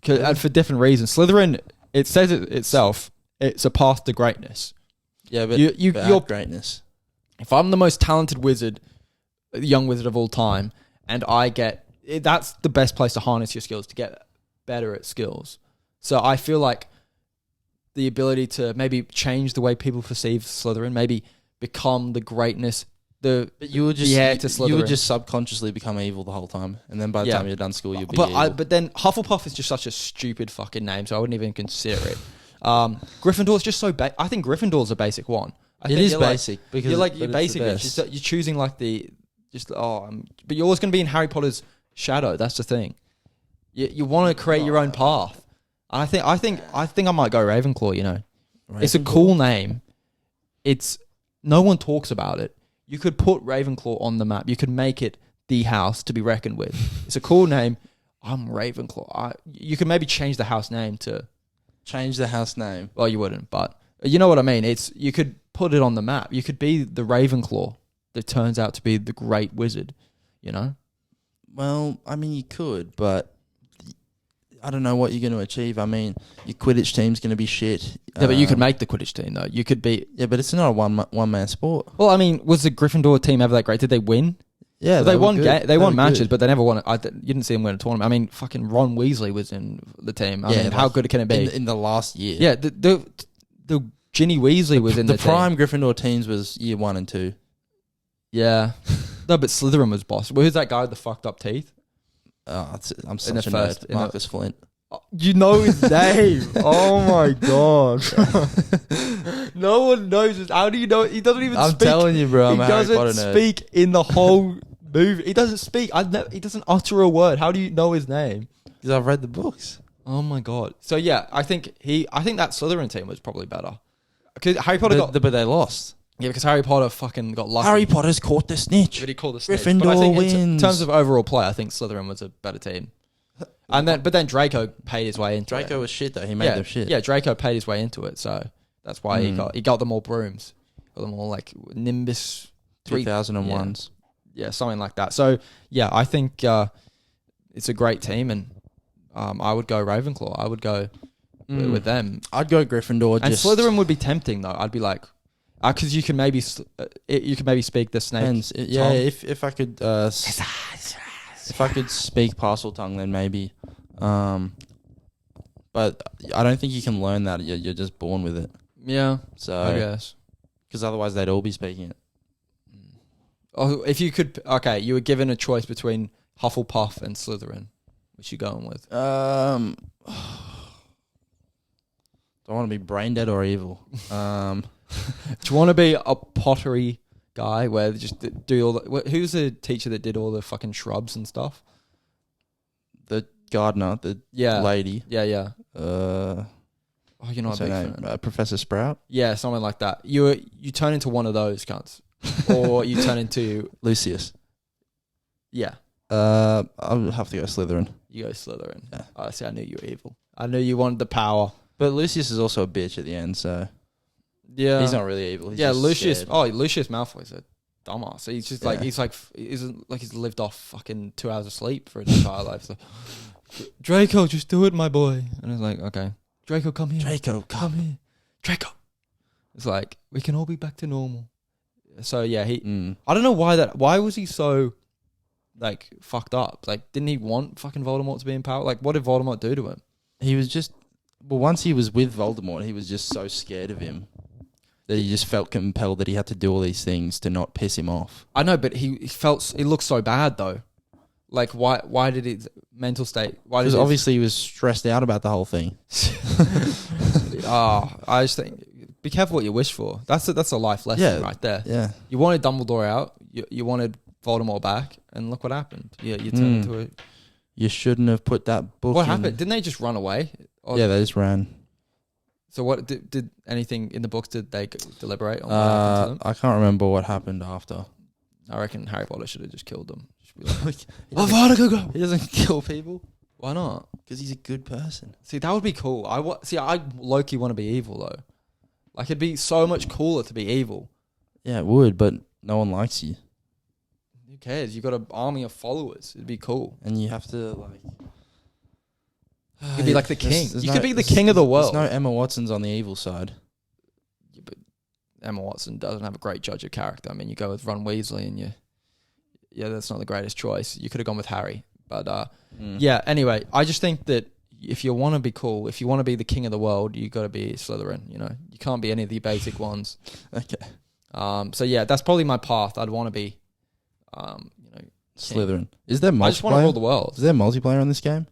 And for different reasons. Slytherin, it says it itself, it's a path to greatness. Yeah, but you're greatness. If I'm the most talented wizard, young wizard of all time, and that's the best place to harness your skills, to get better at skills. So I feel like the ability to maybe change the way people perceive Slytherin, maybe become the greatness, but you would just to Slytherin. You would just subconsciously become evil the whole time, and then by the time you're done school, you'll be evil. But then Hufflepuff is just such a stupid fucking name, so I wouldn't even consider it. Gryffindor is just so I think Gryffindor's a basic one. It is basic because you're basic. You're choosing like but you're always going to be in Harry Potter's shadow. That's the thing. You want to create your own path. I think I might go Ravenclaw. You know, it's a cool name. No one talks about it. You could put Ravenclaw on the map. You could make it the house to be reckoned with. It's a cool name. I'm Ravenclaw. You could maybe change the house name to... Change the house name? Well, you wouldn't, but you know what I mean. You could put it on the map. You could be the Ravenclaw that turns out to be the great wizard, you know? Well, I mean, you could, but... I don't know what you're going to achieve. I mean, your Quidditch team's going to be shit. Yeah, but you could make the Quidditch team, though. You could be... Yeah, but it's not a one-man sport. Well, I mean, was the Gryffindor team ever that great? Did they win? Yeah, they won. They won matches, good. but they never won. You didn't see them win a tournament. I mean, fucking Ron Weasley was in the team. I mean, how good can it be? In the last year. Yeah, the Ginny Weasley was in the prime team. Gryffindor teams was year 1 and 2. Yeah. No, but Slytherin was boss. Well, who's that guy with the fucked up teeth? I'm such a nerd. Marcus Flint. You know his name. Oh my god. No one knows his. How do you know? He doesn't even speak. I'm telling you, bro. I'm a Harry Potter nerd. He doesn't speak in the whole movie. He doesn't speak. He doesn't utter a word. How do you know his name? Because I've read the books. Oh my god. So yeah, I think that Slytherin team was probably better. Because Harry Potter but they lost. Yeah, because Harry Potter fucking got lucky. Harry Potter's caught the snitch. But he caught the snitch. Gryffindor but I think wins. In terms of overall play, I think Slytherin was a better team. But then Draco paid his way into it. Draco was shit though. He made them shit. Yeah, Draco paid his way into it, so that's why he got them all brooms. Got them all like Nimbus 2001s. Yeah, something like that. So yeah, I think it's a great team, and I would go Ravenclaw. I would go with them. I'd go Gryffindor. And Slytherin would be tempting though. I'd be like, because you can maybe speak the snake. Yeah, if I could. If I could speak Parseltongue, then maybe. But I don't think you can learn that. You're just born with it. Yeah, so I guess. Because otherwise they'd all be speaking it. Oh, if you could... Okay, you were given a choice between Hufflepuff and Slytherin. Which you going with? Don't want to be brain dead or evil. Do you want to be a pottery... guy where they just do all the... Who's the teacher that did all the fucking shrubs and stuff? The gardener, the lady. Yeah. You're not a big fan. Professor Sprout? Yeah, something like that. You turn into one of those cunts. Or you turn into... Lucius. Yeah. I'll have to go Slytherin. You go Slytherin. Yeah. I see. I knew you were evil. I knew you wanted the power. But Lucius is also a bitch at the end, so Yeah, he's not really evil. He's yeah, just Lucius. scared. Oh, Lucius Malfoy's a dumbass. He's just like Yeah. he's lived off fucking 2 hours of sleep for his entire life. So, Draco, just do it, my boy. And it's like, okay, Draco, come here. Draco, Come here, Draco. It's like we can all be back to normal. So yeah, I don't know why was he so like fucked up? Like, didn't he want fucking Voldemort to be in power? Like, what did Voldemort do to him? He was just once he was with Voldemort, he was just so scared of him that he just felt compelled that he had to do all these things to not piss him off. I know, but he looked so bad though. Like, why did his mental state? Because obviously he was stressed out about the whole thing. I just think be careful what you wish for. That's a life lesson right there. Yeah. You wanted Dumbledore out. You wanted Voldemort back, and look what happened. You turned into a. You shouldn't have put that book. What happened? Didn't they just run away? Yeah, they just ran. So what did anything in the books? Did they deliberate on what happened to them? I can't remember what happened after. I reckon Harry Potter should have just killed them. He doesn't kill people. Why not? Because he's a good person. See, that would be cool. I low-key want to be evil though. Like, it'd be so much cooler to be evil. Yeah, it would, but no one likes you. Who cares? You've got an army of followers. It'd be cool. And you have to, like... You could be like the king. There's You could be the king of the world. There's no Emma Watsons on the evil side. Yeah, but Emma Watson doesn't have a great judge of character. I mean, you go with Ron Weasley and that's not the greatest choice. You could have gone with Harry. But, yeah, anyway, I just think that if you want to be cool, if you want to be the king of the world, you got to be Slytherin, you know? You can't be any of the basic ones. Okay. So, yeah, that's probably my path. I'd want to be, Slytherin. Is there multiplayer? I just want to rule the world. Is there multiplayer on this game?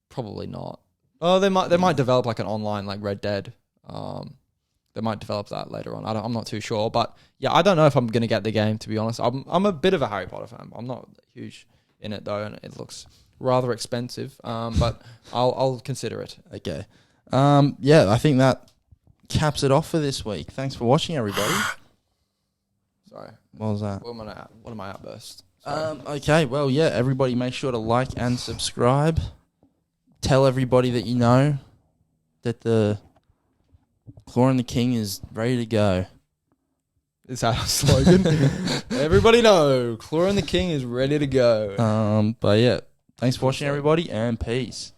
Probably not. Oh, they might develop like an online, like Red Dead. They might develop that later on. I'm not too sure, but yeah, I don't know if I'm gonna get the game, to be honest. I'm a bit of a Harry Potter fan. I'm not huge in it though, and it looks rather expensive. But I'll consider it. Okay. Yeah, I think that caps it off for this week. Thanks for watching, everybody. Sorry. What was that? What am I outburst? Okay, well, yeah, everybody make sure to like and subscribe. Tell everybody that you know that the Claw and the King is ready to go. Is that our slogan? Everybody know, Claw and the King is ready to go. But yeah, thanks for watching, everybody, and peace.